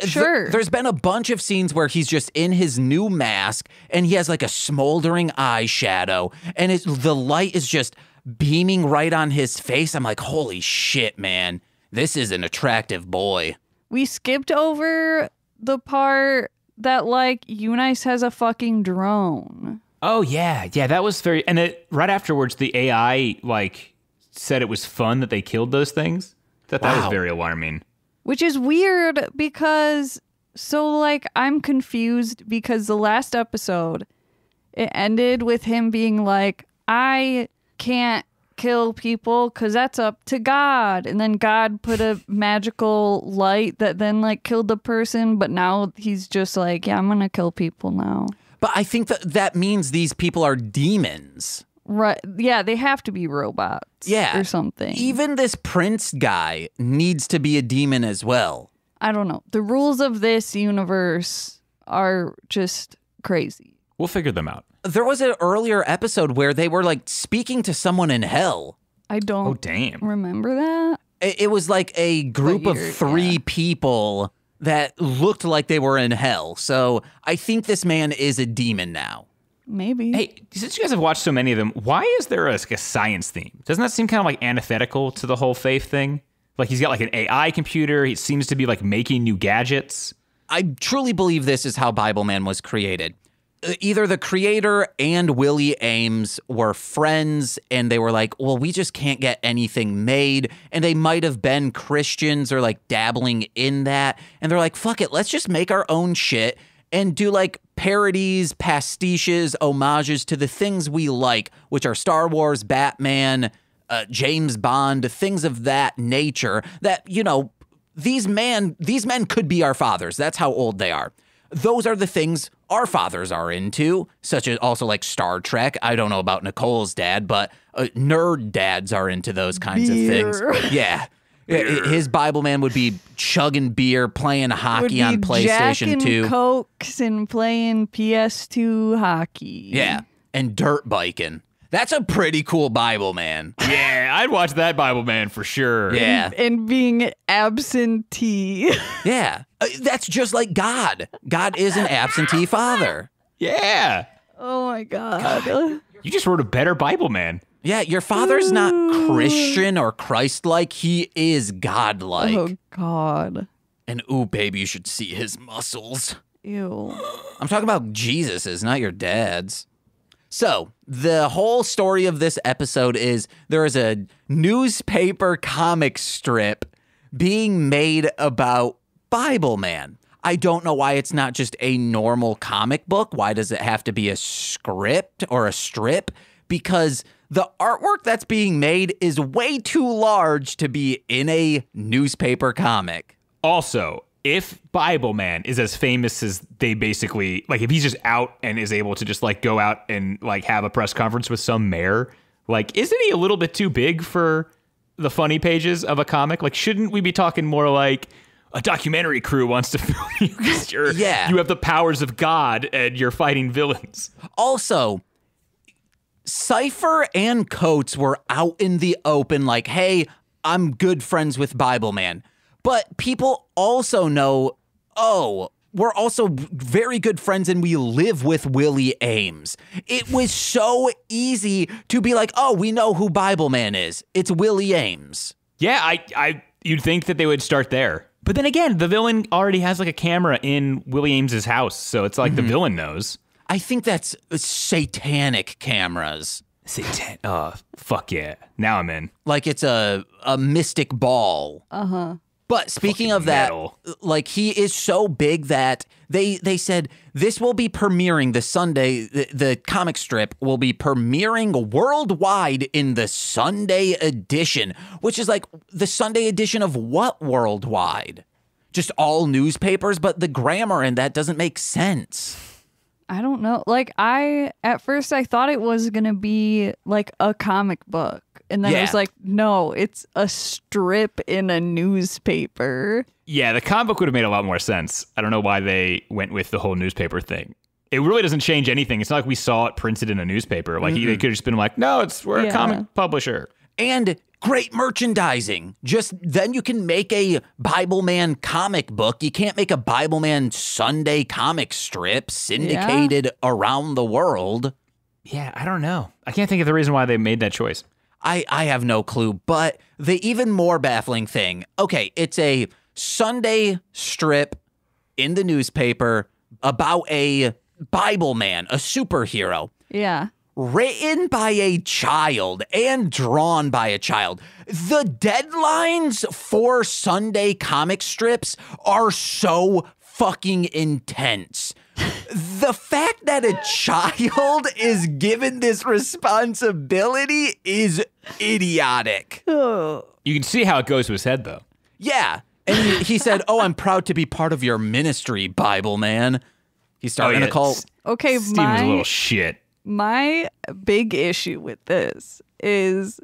Sure. There's been a bunch of scenes where he's just in his new mask, and he has like a smoldering eyeshadow, and the light is just beaming right on his face. I'm like, holy shit, man. This is an attractive boy. We skipped over the part that like Eunice has a fucking drone. Oh yeah, that was very. And right afterwards, the AI like said it was fun that they killed those things. That was Wow. very alarming. Which is weird because like I'm confused because the last episode it ended with him being like, I can't kill people because that's up to God, and then God put a magical light that then like killed the person, but now he's just like, yeah, I'm gonna kill people now. But I think that means these people are demons. Right? Yeah, they have to be robots. Yeah. or something. Even this prince guy needs to be a demon as well. I don't know. The rules of this universe are just crazy. We'll figure them out. There was an earlier episode where they were like speaking to someone in hell. I don't Oh, damn. remember that. It was like a group of you're- 3 people that looked like they were in hell. So I think this man is a demon now. Maybe. Hey, since you guys have watched so many of them, why is there like a science theme? Doesn't that seem kind of like antithetical to the whole faith thing? Like he's got like an AI computer. He seems to be like making new gadgets. I truly believe this is how Bible Man was created. Either the creator and Willie Ames were friends and they were like, well, we just can't get anything made. And they might have been Christians or like dabbling in that. And they're like, fuck it, let's just make our own shit and do like parodies, pastiches, homages to the things we like, which are Star Wars, Batman, James Bond, things of that nature that, you know, these men could be our fathers. That's how old they are. Those are the things our fathers are into, such as also like Star Trek. I don't know about Nicole's dad, but nerd dads are into those kinds of things. Yeah. His Bible Man would be chugging beer, playing hockey on PlayStation 2. Cokes and playing PS2 hockey. Yeah. And dirt biking. That's a pretty cool Bible Man. Yeah, I'd watch that Bible Man for sure. Yeah. And being absentee. Yeah. That's just like God. God is an absentee father. Yeah. Oh my God. You just wrote a better Bible Man. Yeah, your father's not Christian or Christ-like. He is God-like. Oh God. And ooh, baby, you should see his muscles. Ew. I'm talking about Jesus's, not your dad's. So, the whole story of this episode is there is a newspaper comic strip being made about Bible Man. I don't know why it's not just a normal comic book. Why does it have to be a script or a strip? Because the artwork that's being made is way too large to be in a newspaper comic. Also, if Bible Man is as famous as they basically, like if he's just out and is able to just like go out and like have a press conference with some mayor, like isn't he a little bit too big for the funny pages of a comic? Like shouldn't we be talking more like a documentary crew wants to film you because you have the powers of God and you're fighting villains? Also, Cypher and Coates were out in the open like, hey, I'm good friends with Bible Man. But people also know, oh, we're also very good friends and we live with Willie Ames. It was so easy to be like, oh, we know who Bible Man is. It's Willie Ames. Yeah, you'd think that they would start there. But then again, the villain already has like a camera in Willie Ames's house, so it's like the villain knows. I think that's satanic cameras. Oh, fuck yeah. Now I'm in. Like it's a mystic ball. Uh-huh. But speaking Fucking of that, metal. like he is so big that they said this will be premiering the Sunday, the comic strip will be premiering worldwide in the Sunday edition, which is like the Sunday edition of what worldwide? Just all newspapers, but the grammar in that doesn't make sense. I don't know. Like at first I thought it was going to be like a comic book. And then I was Yeah. like, no, it's a strip in a newspaper. Yeah, the comic book would have made a lot more sense. I don't know why they went with the whole newspaper thing. It really doesn't change anything. It's not like we saw it printed in a newspaper. Like they could have just been like, no, we're a Yeah. comic publisher. And great merchandising. Just then you can make a Bible Man comic book. You can't make a Bible Man Sunday comic strip syndicated around the world. Yeah, I don't know. I can't think of the reason why they made that choice. I have no clue, but the even more baffling thing, okay, it's a Sunday strip in the newspaper about a Bible Man, a superhero, Yeah. written by a child and drawn by a child. The deadlines for Sunday comic strips are so fucking intense. The fact that a child is given this responsibility is idiotic. Oh. You can see how it goes to his head, though. Yeah. And he said, oh, I'm proud to be part of your ministry, Bible Man. He's starting a cult. Okay, Steven's a little shit. my big issue with this is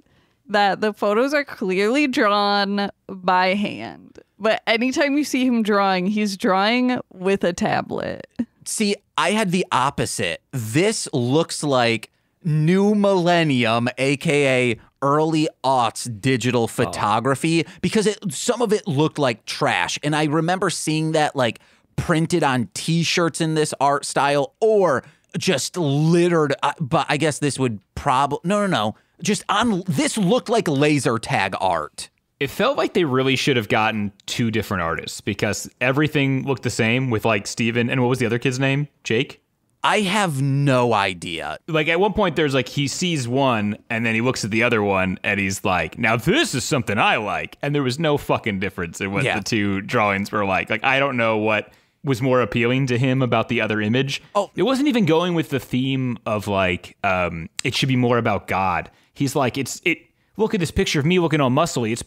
that the photos are clearly drawn by hand. But anytime you see him drawing, he's drawing with a tablet. See, I had the opposite. This looks like new millennium, aka early aughts digital photography, because some of it looked like trash. And I remember seeing that like printed on t-shirts in this art style, or just littered. But I guess this would probably, no. Just on, this looked like laser tag art. It felt like they really should have gotten two different artists because everything looked the same with like Steven and what was the other kid's name? Jake? I have no idea. Like at one point there's like he sees one and then he looks at the other one and he's like, now this is something I like. And there was no fucking difference in what the two drawings were like. Like I don't know what was more appealing to him about the other image. Oh, it wasn't even going with the theme of like it should be more about God. He's like, look at this picture of me looking all muscly. It's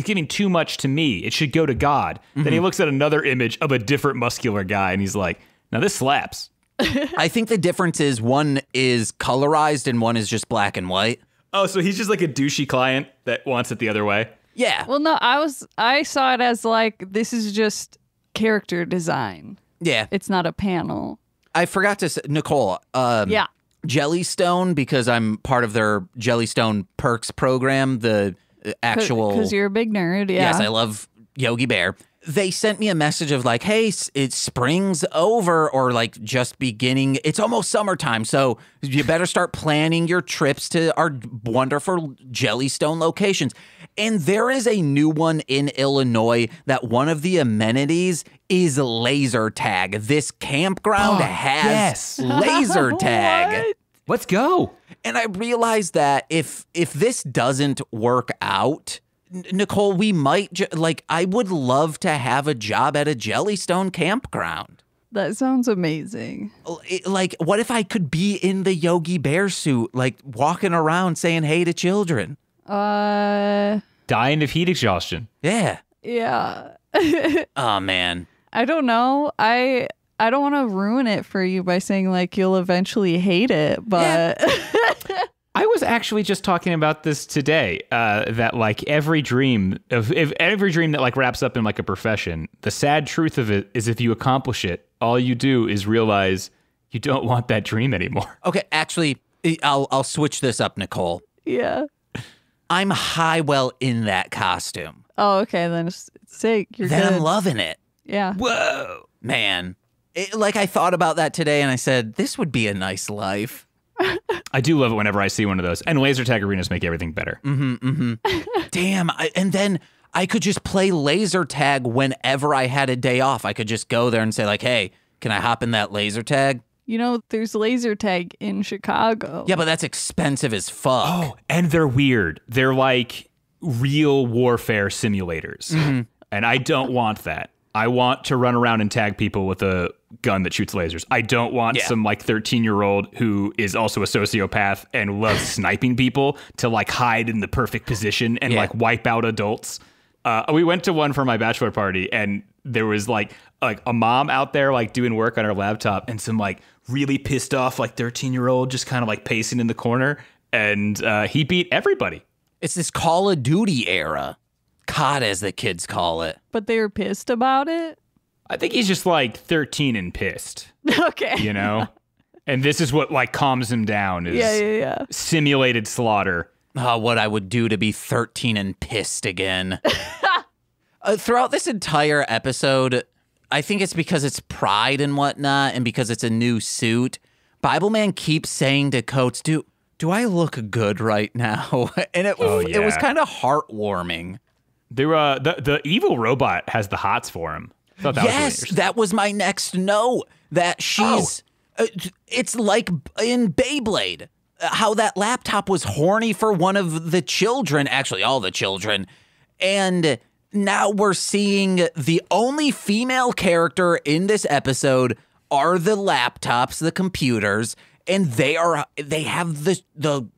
giving too much to me. It should go to God. Mm-hmm. Then he looks at another image of a different muscular guy and he's like, now this slaps. I think the difference is one is colorized and one is just black and white. Oh, so he's just like a douchey client that wants it the other way? Yeah. Well, no, I saw it as like, this is just character design. Yeah. It's not a panel. I forgot to say, Nicole. Yeah. Jellystone, because I'm part of their Jellystone Perks program, the actual... Because you're a big nerd, yeah. Yes, I love Yogi Bear. They sent me a message of like, hey, it's spring's over or like just beginning. It's almost summertime, so you better start planning your trips to our wonderful Jellystone locations. And there is a new one in Illinois that one of the amenities is laser tag. This campground has laser tag. What? Let's go. And I realized that if this doesn't work out, Nicole, we might, I would love to have a job at a Jellystone campground. That sounds amazing. Like, what if I could be in the Yogi Bear suit, like walking around saying hey to children? Dying of heat exhaustion. Yeah. Yeah. Oh, man. I don't know. I don't want to ruin it for you by saying like you'll eventually hate it, but I was actually just talking about this today. That like every dream that like wraps up in like a profession, the sad truth of it is if you accomplish it, all you do is realize you don't want that dream anymore. Okay, actually, I'll switch this up, Nicole. yeah. I'm well in that costume. Oh, okay, then it's sick. You're then good. I'm loving it. Yeah. Whoa, man. I thought about that today and I said, this would be a nice life. I do love it whenever I see one of those. And laser tag arenas make everything better. Damn. And then I could just play laser tag whenever I had a day off. I could just go there and say like, hey, can I hop in that laser tag? You know, there's laser tag in Chicago. Yeah, but that's expensive as fuck. Oh, and they're weird. They're like real warfare simulators. Mm-hmm. And I don't want that. I want to run around and tag people with a gun that shoots lasers. I don't want some like 13-year-old who is also a sociopath and loves sniping people to like hide in the perfect position and like wipe out adults. We went to one for my bachelor party and there was like a mom out there like doing work on her laptop and some like really pissed off like 13-year-old just kind of like pacing in the corner, and he beat everybody. It's this Call of Duty era. COD, as the kids call it. But they were pissed about it? I think he's just like 13 and pissed. Okay. You know? And this is what like calms him down is simulated slaughter. What I would do to be 13 and pissed again. Throughout this entire episode, I think it's because it's pride and whatnot and because it's a new suit. Bible Man keeps saying to Coates, do I look good right now? And it was kind of heartwarming. The evil robot has the hots for him. I thought that was really interesting. That was my next note. That she's, it's like in Beyblade, how that laptop was horny for one of the children, actually all the children, and now we're seeing the only female character in this episode are the laptops, the computers, and they have the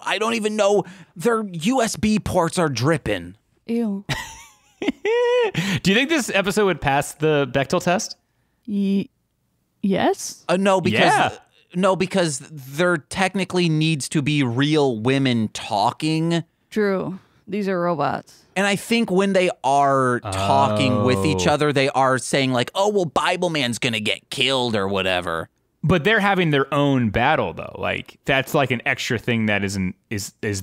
I don't even know, their USB ports are dripping. Ew. Do you think this episode would pass the Bechdel test? Yes. No, because there technically needs to be real women talking. True. These are robots. And I think when they are talking with each other, they are saying like, oh, well, Bible Man's going to get killed or whatever. But they're having their own battle, though. Like, that's like an extra thing that is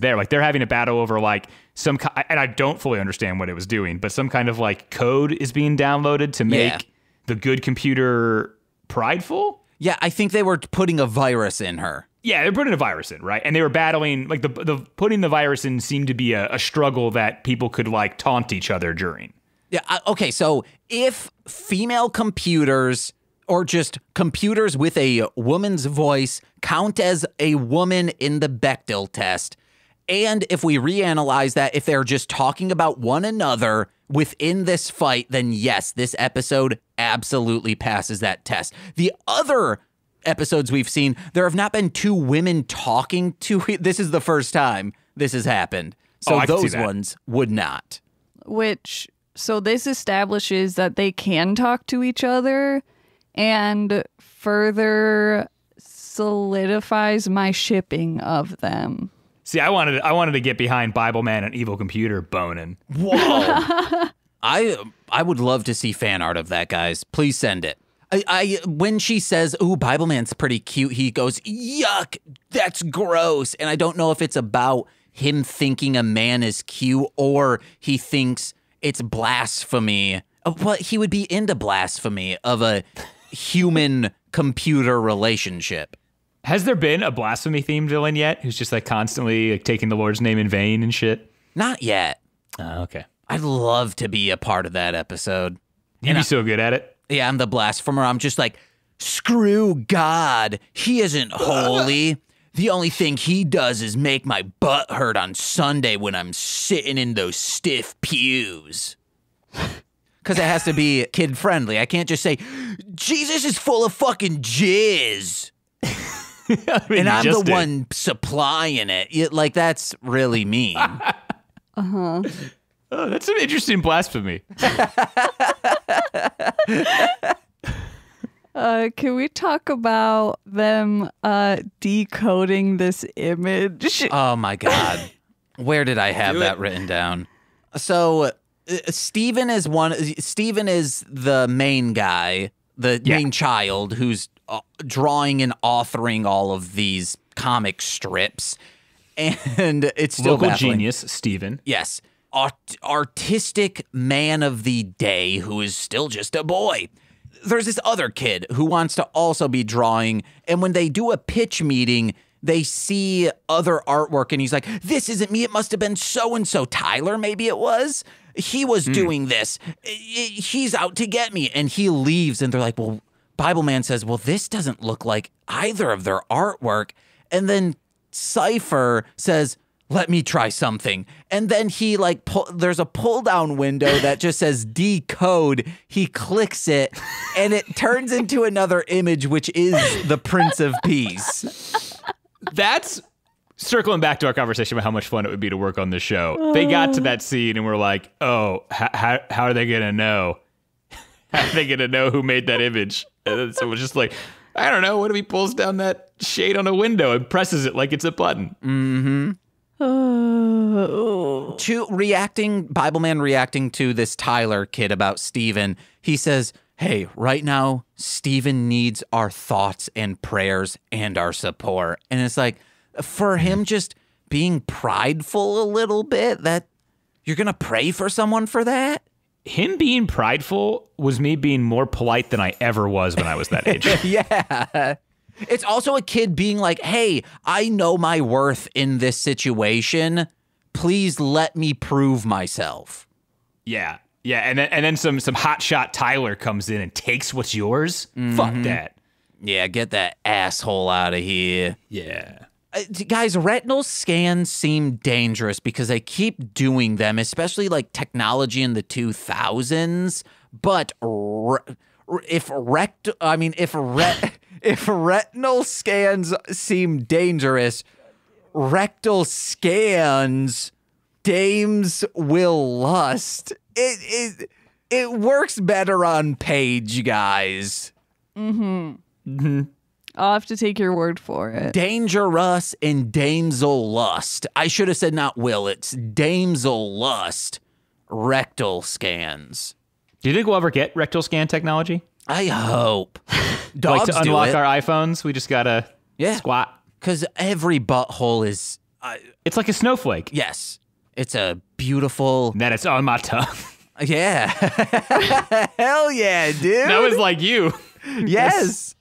there. Like, they're having a battle over like and I don't fully understand what it was doing, but some kind of like code is being downloaded to make the good computer prideful. Yeah, I think they were putting a virus in her. Yeah, they're putting a virus in, right? And they were battling, like, the putting the virus in seemed to be a struggle that people could, like, taunt each other during. Yeah, okay, so if female computers or just computers with a woman's voice count as a woman in the Bechdel test, and if we reanalyze that, if they're just talking about one another within this fight, then yes, this episode absolutely passes that test. The other episodes we've seen, there have not been two women talking to. This is the first time this has happened. So those ones would not. So this establishes that they can talk to each other and further solidifies my shipping of them. See, I wanted to get behind Bible Man and Evil Computer boning. Whoa. I would love to see fan art of that, guys. Please send it. When she says, ooh, Bible Man's pretty cute, he goes, yuck, that's gross. And I don't know if it's about him thinking a man is cute or he thinks it's blasphemy. Well, he would be into blasphemy of a human-computer relationship. Has there been a blasphemy-themed villain yet who's just like constantly like, taking the Lord's name in vain and shit? Not yet. Oh, okay. I'd love to be a part of that episode. You'd be so good at it. Yeah, I'm the blasphemer. I'm just like, screw God. He isn't holy. The only thing he does is make my butt hurt on Sunday when I'm sitting in those stiff pews. Because it has to be kid friendly. I can't just say, Jesus is full of fucking jizz. And I'm the one supplying it. Like, that's really mean. Uh-huh. Oh, that's some interesting blasphemy. Can we talk about them decoding this image? Oh, my God. Where did I have that written down? So, Steven is the main guy, the main child who's drawing and authoring all of these comic strips. And it's still local baffling. Genius, Steven. Yes. Artistic man of the day who is still just a boy. There's this other kid who wants to also be drawing, and when they do a pitch meeting, they see other artwork, and he's like, this isn't me, it must have been so-and-so. Tyler, maybe it was? He was doing this. He's out to get me. And he leaves, and they're like, well, Bible Man says, well, this doesn't look like either of their artwork. And then Cypher says, let me try something. And then he there's a pull down window that just says decode. He clicks it and it turns into another image, which is the Prince of Peace. That's circling back to our conversation about how much fun it would be to work on this show. They got to that scene and we're like, oh, how are they going to know? How are they going to know who made that image? And so it was just like, I don't know. What if he pulls down that shade on a window and presses it like it's a button? Mm-hmm. Bible Man reacting to this Tyler kid about Steven, he says, hey, right now, Steven needs our thoughts and prayers and our support. And it's like, for him just being prideful a little bit, that you're going to pray for someone for that? Him being prideful was me being more polite than I ever was when I was that age. Yeah. It's also a kid being like, hey, I know my worth in this situation. Please let me prove myself. Yeah. Yeah. And then some hotshot Tyler comes in and takes what's yours. Mm-hmm. Fuck that. Yeah, get that asshole out of here. Yeah. Guys, retinal scans seem dangerous because they keep doing them, especially like technology in the 2000s. But if retinal scans seem dangerous, rectal scans, dames will lust. It works better on page, guys. Mm-hmm. Mm-hmm. I'll have to take your word for it. Dangerous and damsel lust. I should have said not will. It's damsel lust rectal scans. Do you think we'll ever get rectal scan technology? I hope. Dogs Like to unlock do it. our iPhones, we just gotta squat. Because every butthole is, It's like a snowflake. yes, it's a beautiful, And then it's on my tongue. yeah. Hell yeah, dude. That was like you. Yes.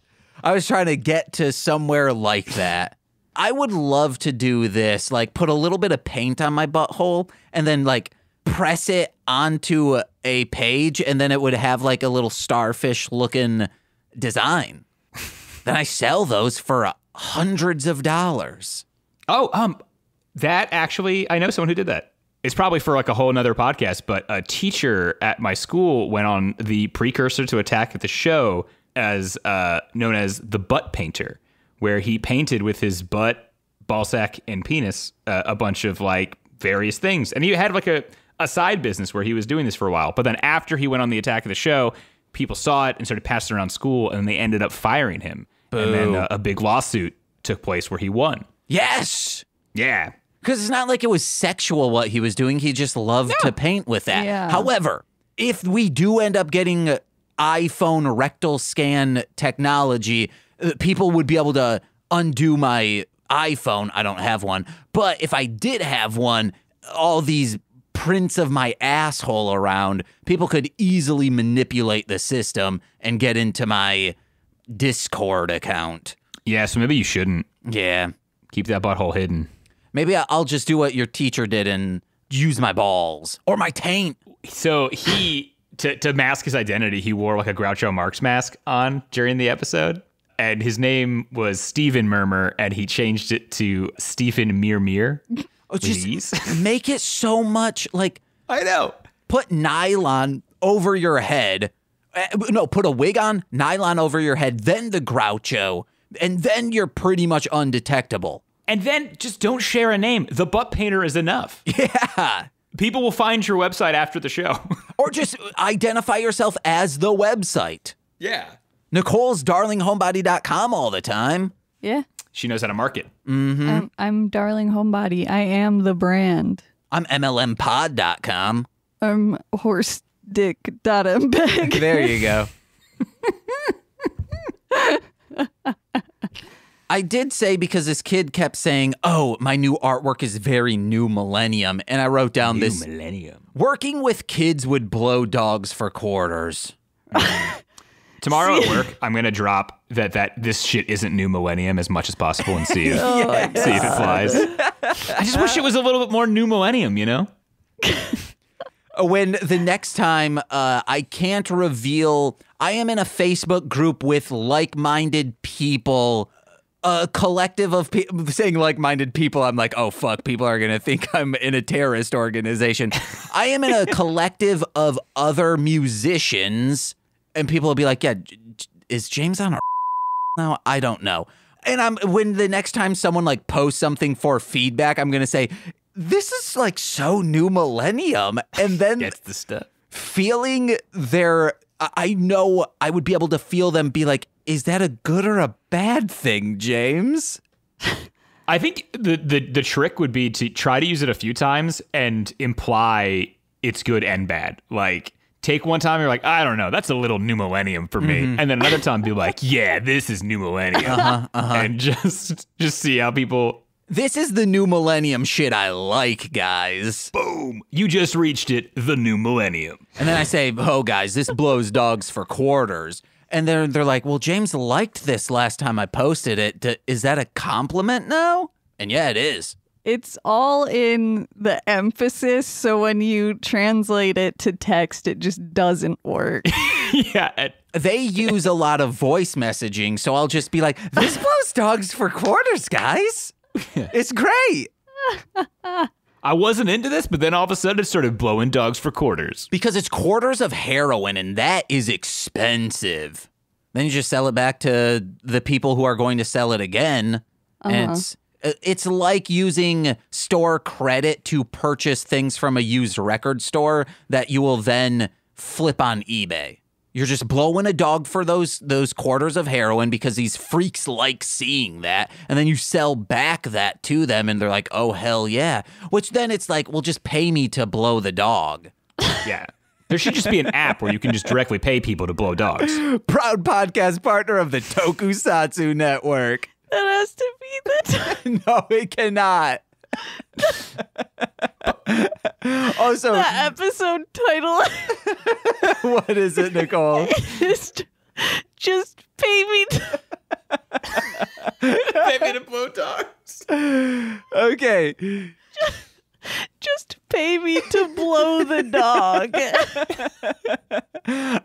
I was trying to get to somewhere like that. I would love to do this, like put a little bit of paint on my butthole and then like press it onto a page and then it would have like a little starfish looking design. Then I sell those for hundreds of dollars. Oh, that actually, I know someone who did that. It's probably for like a whole nother podcast, but a teacher at my school went on the precursor to Attack at the Show as known as the butt painter, where he painted with his butt, ballsack, and penis a bunch of like various things. And he had like a side business where he was doing this for a while. But then after he went on the Attack of the Show, people saw it and started passing it around school, and they ended up firing him. Boo. And then a big lawsuit took place where he won. Yes. Yeah. Because it's not like it was sexual what he was doing. He just loved to paint with that. Yeah. However, if we do end up getting iPhone rectal scan technology, people would be able to undo my iPhone. I don't have one. But if I did have one, all these prints of my asshole around, people could easily manipulate the system and get into my Discord account. Yeah, so maybe you shouldn't. Yeah. Keep that butthole hidden. Maybe I'll just do what your teacher did and use my balls or my taint. So he, to mask his identity, he wore like a Groucho Marx mask on during the episode. And his name was Stephen Murmur, and he changed it to Stephen Mir. Oh, just make it so much like, I know. put nylon over your head. No, put a wig on, nylon over your head, then the Groucho, and then you're pretty much undetectable. And then just don't share a name. The butt painter is enough. Yeah. People will find your website after the show. Or just identify yourself as the website. Yeah. Nicole's darlinghomebody.com all the time. Yeah. She knows how to market. I'm Darling Homebody. I am the brand. I'm MLMpod.com. I'm horse.dick.mbeg. There you go. I did say, because this kid kept saying, oh, my new artwork is very new millennium. And I wrote down this. millennium. Working with kids would blow dogs for quarters. Tomorrow at work, I'm going to drop that this shit isn't new millennium as much as possible and see if it flies. I just wish it was a little bit more new millennium, you know? When the next time I can't reveal, I am in a Facebook group with like-minded people, a collective of people. Saying like-minded people, I'm like, oh, fuck, people are going to think I'm in a terrorist organization. I am in a collective of other musicians, and people will be like, yeah, is James on our now? I don't know. And when the next time someone like posts something for feedback, I'm going to say, this is like so new millennium. And then Gets the stuff. feeling their, I know I would be able to feel them be like, is that a good or a bad thing, James? I think the trick would be to try to use it a few times and imply it's good and bad. Like, take one time, you're like, I don't know, that's a little new millennium for me. And then another time, be like, yeah, this is new millennium. And just see how people... This is the new millennium shit I like, guys. Boom. You just reached it, the new millennium. And then I say, oh, guys, this blows dogs for quarters. And they're like, well, James liked this last time I posted it. Is that a compliment now? And yeah, it is. It's all in the emphasis, so when you translate it to text, it just doesn't work. Yeah. They use a lot of voice messaging, so I'll just be like, this blows dogs for quarters, guys. It's great. I wasn't into this, but then all of a sudden it started blowing dogs for quarters. Because it's quarters of heroin, and that is expensive. Then you just sell it back to the people who are going to sell it again. And it's like using store credit to purchase things from a used record store that you will then flip on eBay. You're just blowing a dog for those quarters of heroin because these freaks like seeing that. And then you sell back that to them and they're like, oh, hell yeah. Which then it's like, well, just pay me to blow the dog. Yeah. There should just be an app where you can just directly pay people to blow dogs. Proud podcast partner of the Tokusatsu Network. That has to be the No, it cannot. Also, the episode title what is it, Nicole? is just pay me to... Pay me to blow dogs. Okay. Just pay me to blow the dog.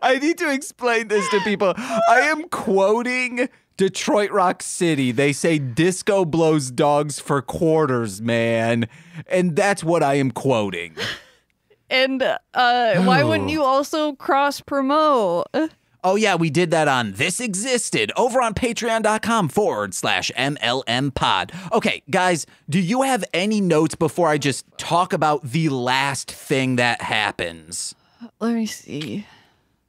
I need to explain this to people. I am quoting Detroit Rock City. They say disco blows dogs for quarters, man. And that's what I am quoting. And why wouldn't you also cross promote? Oh, yeah, we did that on This Existed over on patreon.com/MLM pod. Okay, guys, do you have any notes before I just talk about the last thing that happens? Let me see.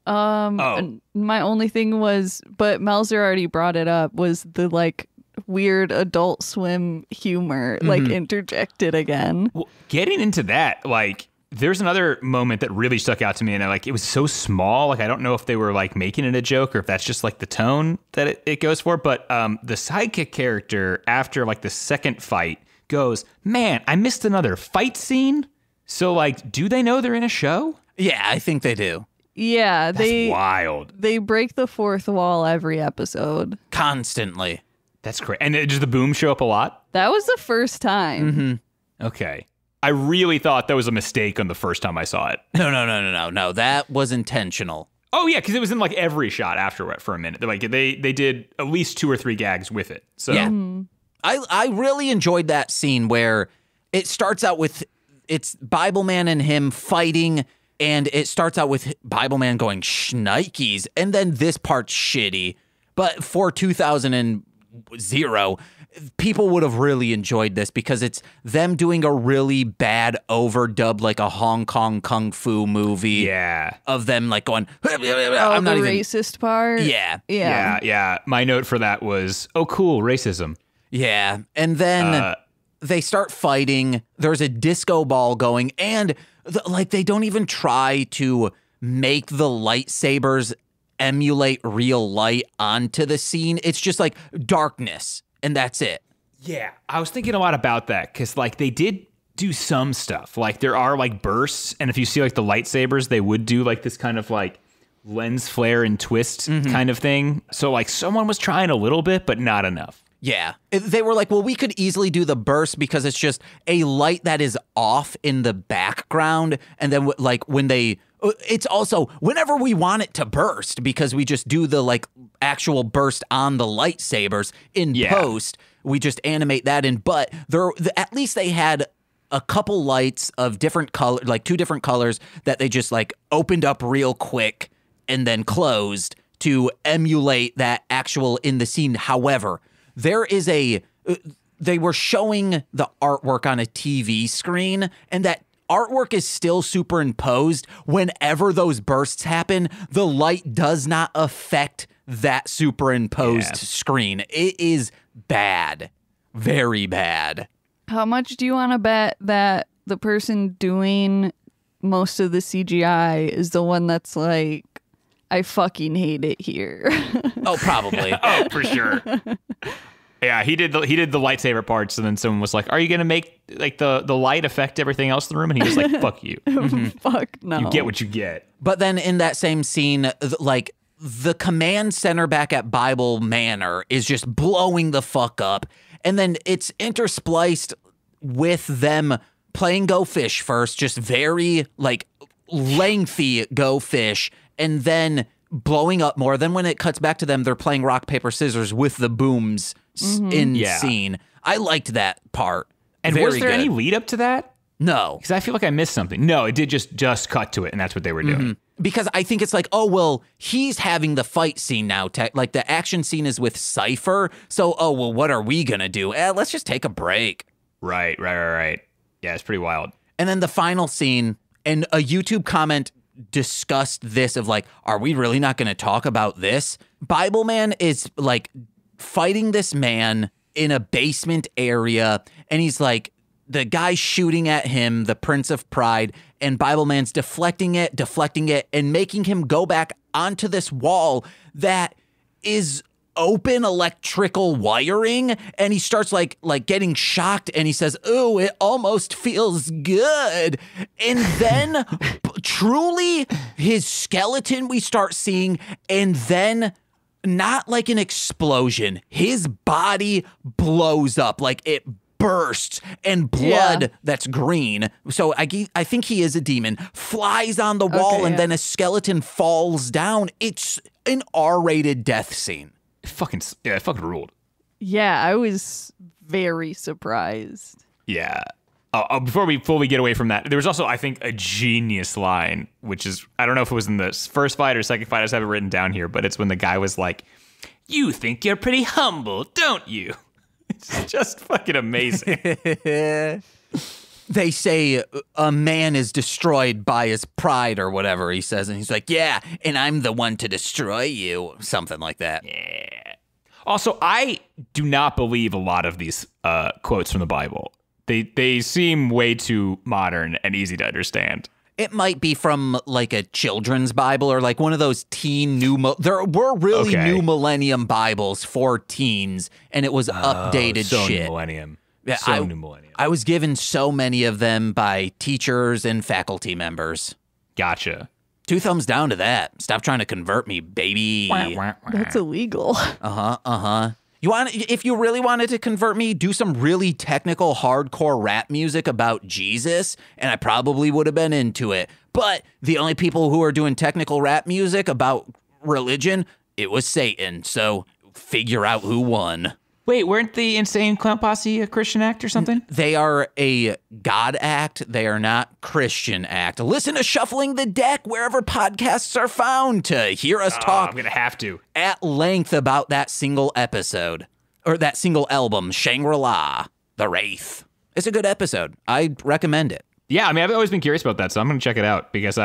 My only thing was, but Melzer already brought it up, was the like weird Adult Swim humor, like interjected again. Well, getting into that, like, there's another moment that really stuck out to me, and it was so small. Like, I don't know if they were like making it a joke or if that's just like the tone that it goes for. But the sidekick character, after like the second fight, goes, "Man, I missed another fight scene." So, like, do they know they're in a show? Yeah, I think they do. Yeah, That's wild. They break the fourth wall every episode. Constantly. That's great. And does the boom show up a lot? That was the first time. Okay. I really thought that was a mistake on the first time I saw it. No. That was intentional. Oh, yeah, because it was in like every shot after for a minute. Like they did at least 2 or 3 gags with it. So Yeah. I really enjoyed that scene where it starts out with it's Bible Man and him fighting, and it starts out with Bible Man going shnikes, and then this part's shitty. But for 2000 people would have really enjoyed this because it's them doing a really bad overdub, like a Hong Kong kung fu movie. Yeah. Of them like going, I'm not even racist part. Yeah. My note for that was, oh, cool, racism. Yeah. And then they start fighting. There's a disco ball going, and like they don't even try to make the lightsabers emulate real light onto the scene. It's just like darkness, and that's it. Yeah, I was thinking a lot about that because like they did do some stuff. Like there are like bursts, and if you see like the lightsabers, they would do like this kind of like lens flare and twist kind of thing. So like someone was trying a little bit, but not enough. Yeah. They were like, well, we could easily do the burst because it's just a light that is off in the background. And then like when it's also whenever we want it to burst because we just do the like actual burst on the lightsabers in post. We just animate that in. But at least they had a couple lights of different color, like 2 different colors that they just like opened up real quick and then closed to emulate that actual in the scene. However, there is they were showing the artwork on a TV screen, and that artwork is still superimposed. Whenever those bursts happen, the light does not affect that superimposed screen. It is bad. Very bad. How much do you want to bet that the person doing most of the CGI is the one that's like, I fucking hate it here? Oh, probably. Oh, for sure. Yeah, he did the lightsaber parts, and then someone was like, "Are you gonna make like the light affect everything else in the room?" And he was like, "Fuck you, Fuck no, you get what you get." But then in that same scene, like the command center back at Bible Manor is just blowing the fuck up, and then it's interspliced with them playing Go Fish first, just very like lengthy Go Fish, and then blowing up more. Then when it cuts back to them, they're playing rock, paper, scissors with the booms in scene. I liked that part. And Very was there good. any lead up to that? No. Because I feel like I missed something. No, it did just cut to it, and that's what they were doing. Because I think it's like, oh, well, he's having the fight scene now. Like the action scene is with Cypher. So, oh, well, what are we going to do? Let's just take a break. Right. Yeah, it's pretty wild. And then the final scene, and a YouTube comment discussed this of like, are we really not going to talk about this? Bible Man is like fighting this man in a basement area, and he's like, the guy shooting at him, the Prince of Pride, and Bible Man's deflecting it, and making him go back onto this wall that is open electrical wiring, and he starts like getting shocked, and he says, "Ooh, it almost feels good." And then truly his skeleton we start seeing, and then not like an explosion, his body blows up, like it bursts, and blood that's green, so I think he is a demon, flies on the wall, and then a skeleton falls down. It's an R-rated death scene. It fucking ruled. Yeah, I was very surprised. Yeah. Before we fully get away from that, there was also, I think, a genius line, which is, I don't know if it was in the first fight or second fight, I just have it written down here, but it's when the guy was like, "You think you're pretty humble, don't you?" It's just fucking amazing. They say a man is destroyed by his pride or whatever he says, and he's like, "Yeah, and I'm the one to destroy you," something like that. Yeah. Also, I do not believe a lot of these quotes from the Bible. They seem way too modern and easy to understand. It might be from like a children's Bible or like one of those teen there were really new millennium Bibles for teens, and it was updated shit. New millennium. Yeah, New millennium. I was given so many of them by teachers and faculty members. Gotcha. 2 thumbs down to that. Stop trying to convert me, baby. That's illegal. If you really wanted to convert me, do some really technical, hardcore rap music about Jesus, and I probably would have been into it. But the only people who are doing technical rap music about religion, it was Satan. So figure out who won. Wait, weren't the Insane Clown Posse a Christian act or something? They are a God act. They are not Christian act. Listen to Shuffling the Deck wherever podcasts are found to hear us talk. I'm going to have to. At length about that single episode, or that single album, Shangri-La, The Wraith. It's a good episode. I recommend it. Yeah, I mean, I've always been curious about that, so I'm going to check it out because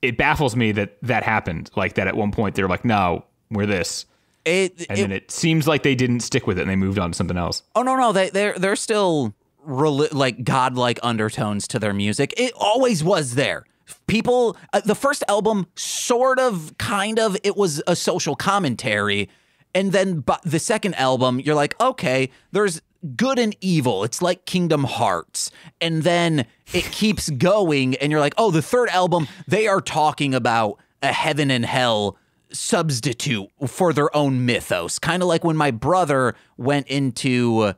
it baffles me that happened. Like that at one point they were like, "No, we're this." Then it seems like they didn't stick with it and they moved on to something else. Oh, no, they're still like godlike undertones to their music. It always was there. People, the first album, sort of, kind of, it was a social commentary. And then the second album, you're like, okay, there's good and evil. It's like Kingdom Hearts. And then it keeps going and you're like, oh, the third album, they are talking about a heaven and hell substitute for their own mythos. Kind of like when my brother went into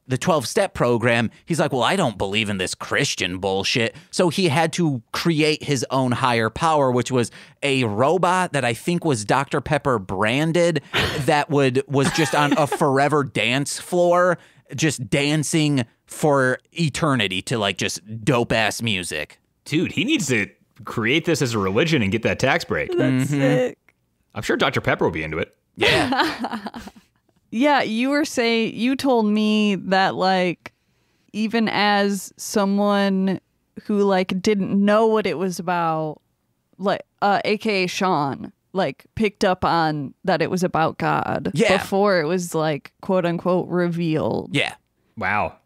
the 12-step program, he's like, well, I don't believe in this Christian bullshit. So he had to create his own higher power, which was a robot that I think was Dr. Pepper branded that was just on a forever dance floor, just dancing for eternity to like just dope-ass music. Dude, he needs to create this as a religion and get that tax break. That's sick. I'm sure Dr. Pepper will be into it. Yeah. Yeah, you told me that like even as someone who like didn't know what it was about, like aka Sean, like picked up on that it was about God before it was like quote unquote revealed. Yeah. Wow.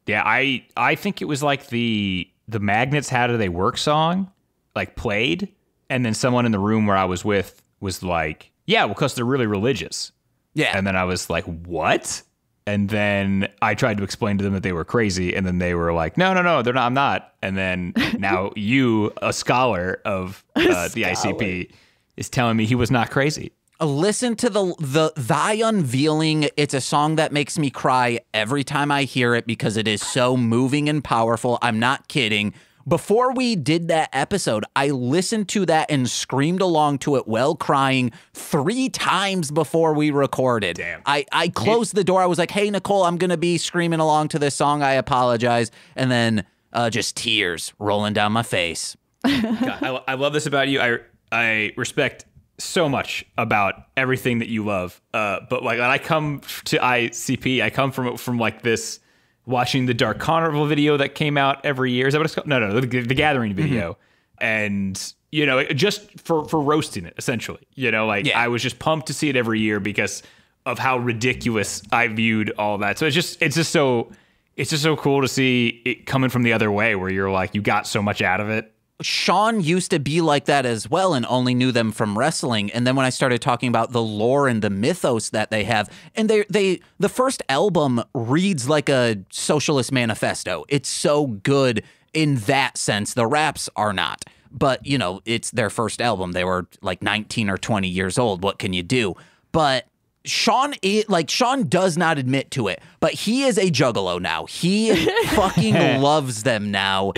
Yeah, I think it was like the Magnets How Do They Work song like played, and then someone in the room where I was with was like, yeah, well, because they're really religious. Yeah. And then I was like, what? And then I tried to explain to them that they were crazy. And then they were like, no, they're not, I'm not. And then now you, a scholar of the ICP, is telling me he was not crazy. Listen to the Thy Unveiling. It's a song that makes me cry every time I hear it because it is so moving and powerful. I'm not kidding. Before we did that episode, I listened to that and screamed along to it while crying 3 times before we recorded. Damn. I closed the door. I was like, hey, Nicole, I'm going to be screaming along to this song. I apologize. And then just tears rolling down my face. God, I love this about you. I respect so much about everything that you love. But like when I come to ICP, I come from like this, watching the Dark Carnival video that came out every year. Is that what it's called? No, the Gathering video. Mm-hmm. And you know, just for roasting it, essentially. You know, like I was just pumped to see it every year because of how ridiculous I viewed all that. So it's just so cool to see it coming from the other way, where you're like, you got so much out of it. Sean used to be like that as well and only knew them from wrestling. And then when I started talking about the lore and the mythos that they have, and the first album reads like a socialist manifesto. It's so good in that sense. The raps are not. But, you know, it's their first album. They were like 19 or 20 years old. What can you do? But Sean does not admit to it, but he is a juggalo now. He fucking loves them now.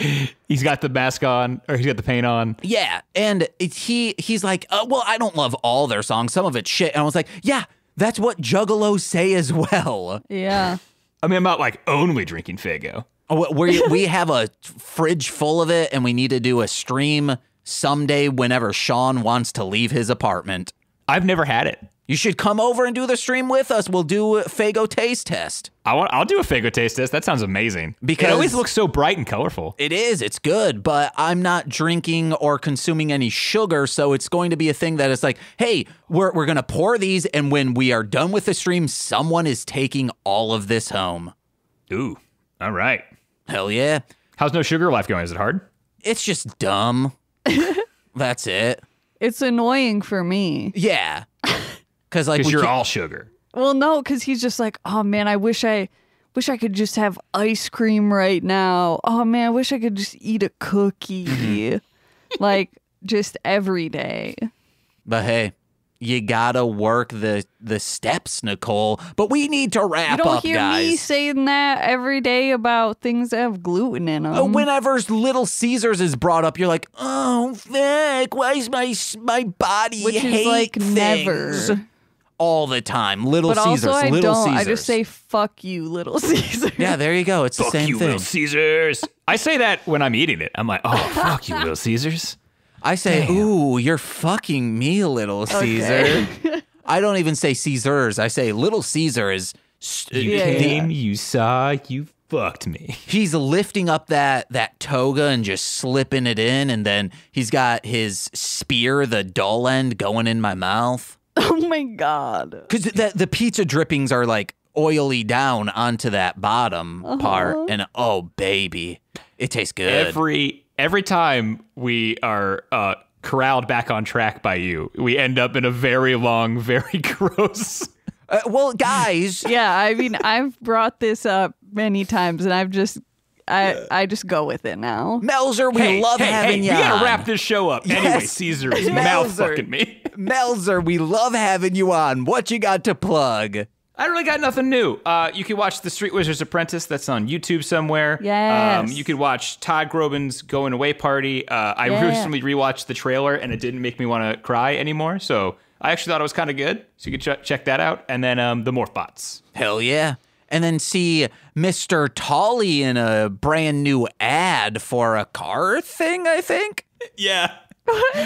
He's got the mask on, or he's got the paint on. Yeah, and he's like, well, I don't love all their songs. Some of it's shit. And I was like, yeah, that's what juggalos say as well. Yeah. I mean, I'm not like only drinking Faygo. We have a fridge full of it, and we need to do a stream someday whenever Sean wants to leave his apartment. I've never had it. You should come over and do the stream with us. We'll do a Faygo taste test. I'll do a Faygo taste test. That sounds amazing. Because it always looks so bright and colorful. It is. It's good, but I'm not drinking or consuming any sugar, so it's going to be a thing that is like, hey, we're going to pour these, and when we are done with the stream, someone is taking all of this home. Ooh, all right. Hell yeah. How's no sugar life going? Is it hard? It's just dumb. That's it. It's annoying for me. Yeah. Because you're all sugar. Well, no, because he's just like, oh man, I wish I could just have ice cream right now. Oh man, I wish I could just eat a cookie. Like just every day. But hey, you gotta work the steps, Nicole. But we need to wrap up, guys. You don't hear me saying that every day about things that have gluten in them. Whenever Little Caesars is brought up, you're like, oh, fuck, why is my body Which hate is like things? Never. All the time. Little Caesars, also I Little don't. Caesars. I just say, fuck you, Little Caesars. Yeah, there you go. It's fuck the same you, thing. Little Caesars. I say that when I'm eating it. I'm like, oh, fuck you, Little Caesars. I say, Damn. ooh, you're fucking me, Little Caesar. I don't even say Caesars. I say Little Caesar is... You came, you saw, you fucked me. He's lifting up that toga and just slipping it in, and then he's got his spear, the dull end, going in my mouth. Oh my God. Because the pizza drippings are like oily down onto that bottom part, and oh, baby, it tastes good. Every time we are corralled back on track by you, we end up in a very long, very gross... well, guys. Yeah, I mean, I've brought this up many times, and I just go with it now. Melzer, we love having you on. We gotta wrap this show up. Yes. Anyway, Caesar is mouth fucking me. Melzer, we love having you on. What you got to plug? I really got nothing new. You can watch The Street Wizard's Apprentice. That's on YouTube somewhere. Yes. You could watch Todd Groban's Going Away Party. I recently rewatched the trailer, and it didn't make me want to cry anymore. So I actually thought it was kind of good. So you can check that out. And then The Morphbots. Hell yeah. And then see Mr. Tolly in a brand new ad for a car thing, I think. Yeah.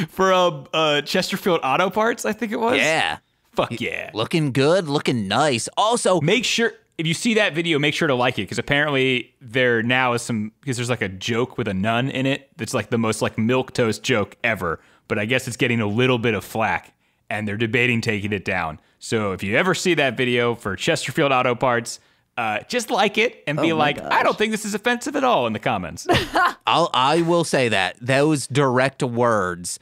For Chesterfield Auto Parts, I think it was. Yeah. Fuck yeah. Looking good, looking nice. Also, make sure, if you see that video, make sure to like it, because apparently there now is because there's like a joke with a nun in it that's like the most like milquetoast joke ever, but I guess it's getting a little bit of flack, and they're debating taking it down. So if you ever see that video for Chesterfield Auto Parts, just like it and be like, I don't think this is offensive at all in the comments. I will say that. Those direct words.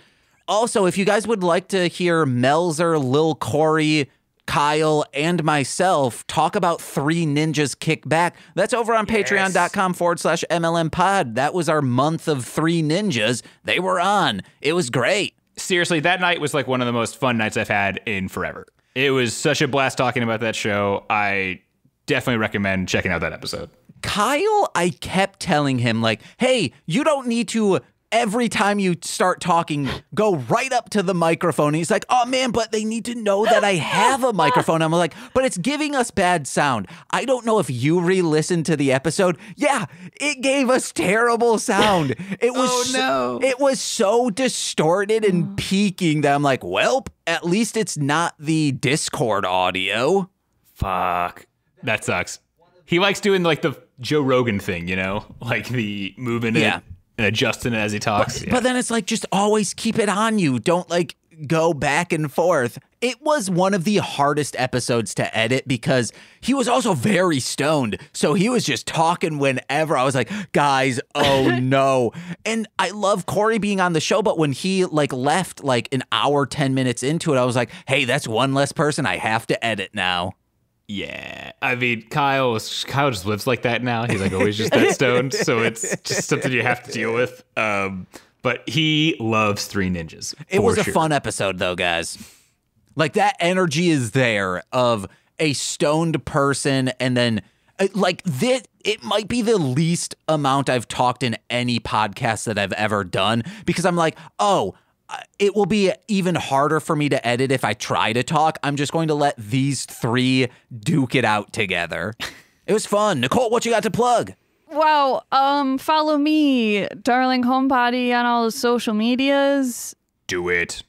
Also, if you guys would like to hear Melzer, Lil Corey, Kyle, and myself talk about Three Ninjas Kick Back, that's over on patreon.com/MLM pod. That was our month of Three Ninjas. They were on. It was great. Seriously, that night was like one of the most fun nights I've had in forever. It was such a blast talking about that show. I definitely recommend checking out that episode. Kyle, I kept telling him, like, hey, you don't need to, every time you start talking, go right up to the microphone. And he's like, oh man, but they need to know that I have a microphone. I'm like, but it's giving us bad sound. I don't know if you re-listened to the episode. Yeah, it gave us terrible sound. It was it was so distorted and peaking that I'm like, well, at least it's not the Discord audio. Fuck. That sucks. He likes doing like the Joe Rogan thing, you know? Like the moving it. and adjusting it as he talks. But then it's like, just always keep it on you. Don't like go back and forth. It was one of the hardest episodes to edit because he was also very stoned. So he was just talking whenever. I was like, guys, oh no. And I love Corey being on the show, but when he like left like an hour, 10 minutes into it, I was like, hey, that's one less person I have to edit now. Yeah, I mean, Kyle just lives like that now. He's like always just that stoned, so it's just something you have to deal with. But he loves Three Ninjas. It was a fun episode, though, guys. Like, that energy is there of a stoned person, and then like this, it might be the least amount I've talked in any podcast that I've ever done, because I'm like, oh, it will be even harder for me to edit if I try to talk. I'm just going to let these three duke it out together. It was fun. Nicole, what you got to plug? Wow. Follow me, Darling Homebody, on all the social medias. Do it.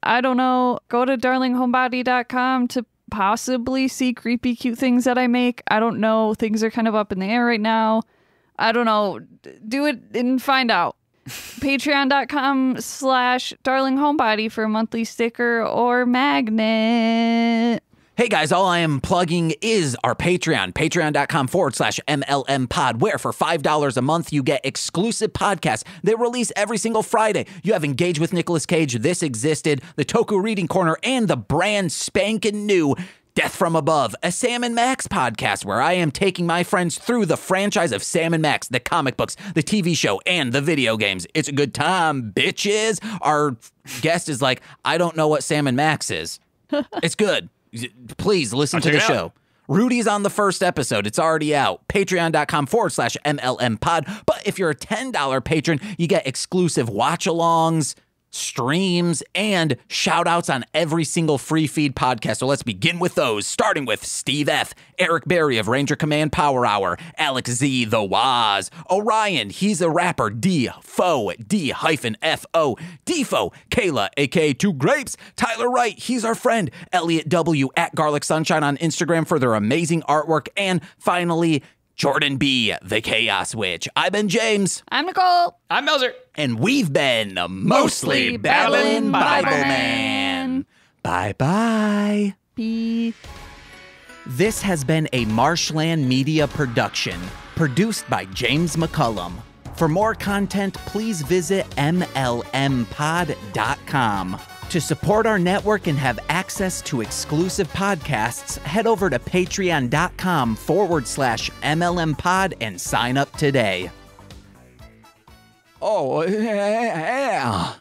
I don't know. Go to darlinghomebody.com to possibly see creepy, cute things that I make. I don't know. Things are kind of up in the air right now. I don't know. Do it and find out. Patreon.com/darlinghomebody for a monthly sticker or magnet. Hey guys, all I am plugging is our Patreon, patreon.com/MLM pod, where for $5 a month, you get exclusive podcasts that release every single Friday. You have Engage with Nicolas Cage, This Existed, the Toku Reading Corner, and the brand spanking new Death from Above, a Sam and Max podcast where I am taking my friends through the franchise of Sam and Max, the comic books, the TV show, and the video games. It's a good time, bitches. Our guest is like, I don't know what Sam and Max is. It's good. Please listen to the show. Rudy's on the first episode. It's already out. Patreon.com/MLM pod. But if you're a $10 patron, you get exclusive watch-alongs, streams, and shout-outs on every single free feed podcast. So let's begin with those, starting with Steve F., Eric Berry of Ranger Command Power Hour, Alex Z, The Waz, Orion, he's a rapper, D-Fo, D-F-O, Defo, Kayla, aka Two Grapes, Tyler Wright, he's our friend, Elliot W. at Garlic Sunshine on Instagram for their amazing artwork, and finally, Jordan B., the Chaos Witch. I've been James. I'm Nicole. I'm Melzer. And we've been Mostly Babbling Bible Man. Bye-bye. Peace. This has been a Marshland Media production, produced by James McCullum. For more content, please visit MLMpod.com. To support our network and have access to exclusive podcasts, head over to patreon.com/MLMpod and sign up today. Oh, yeah.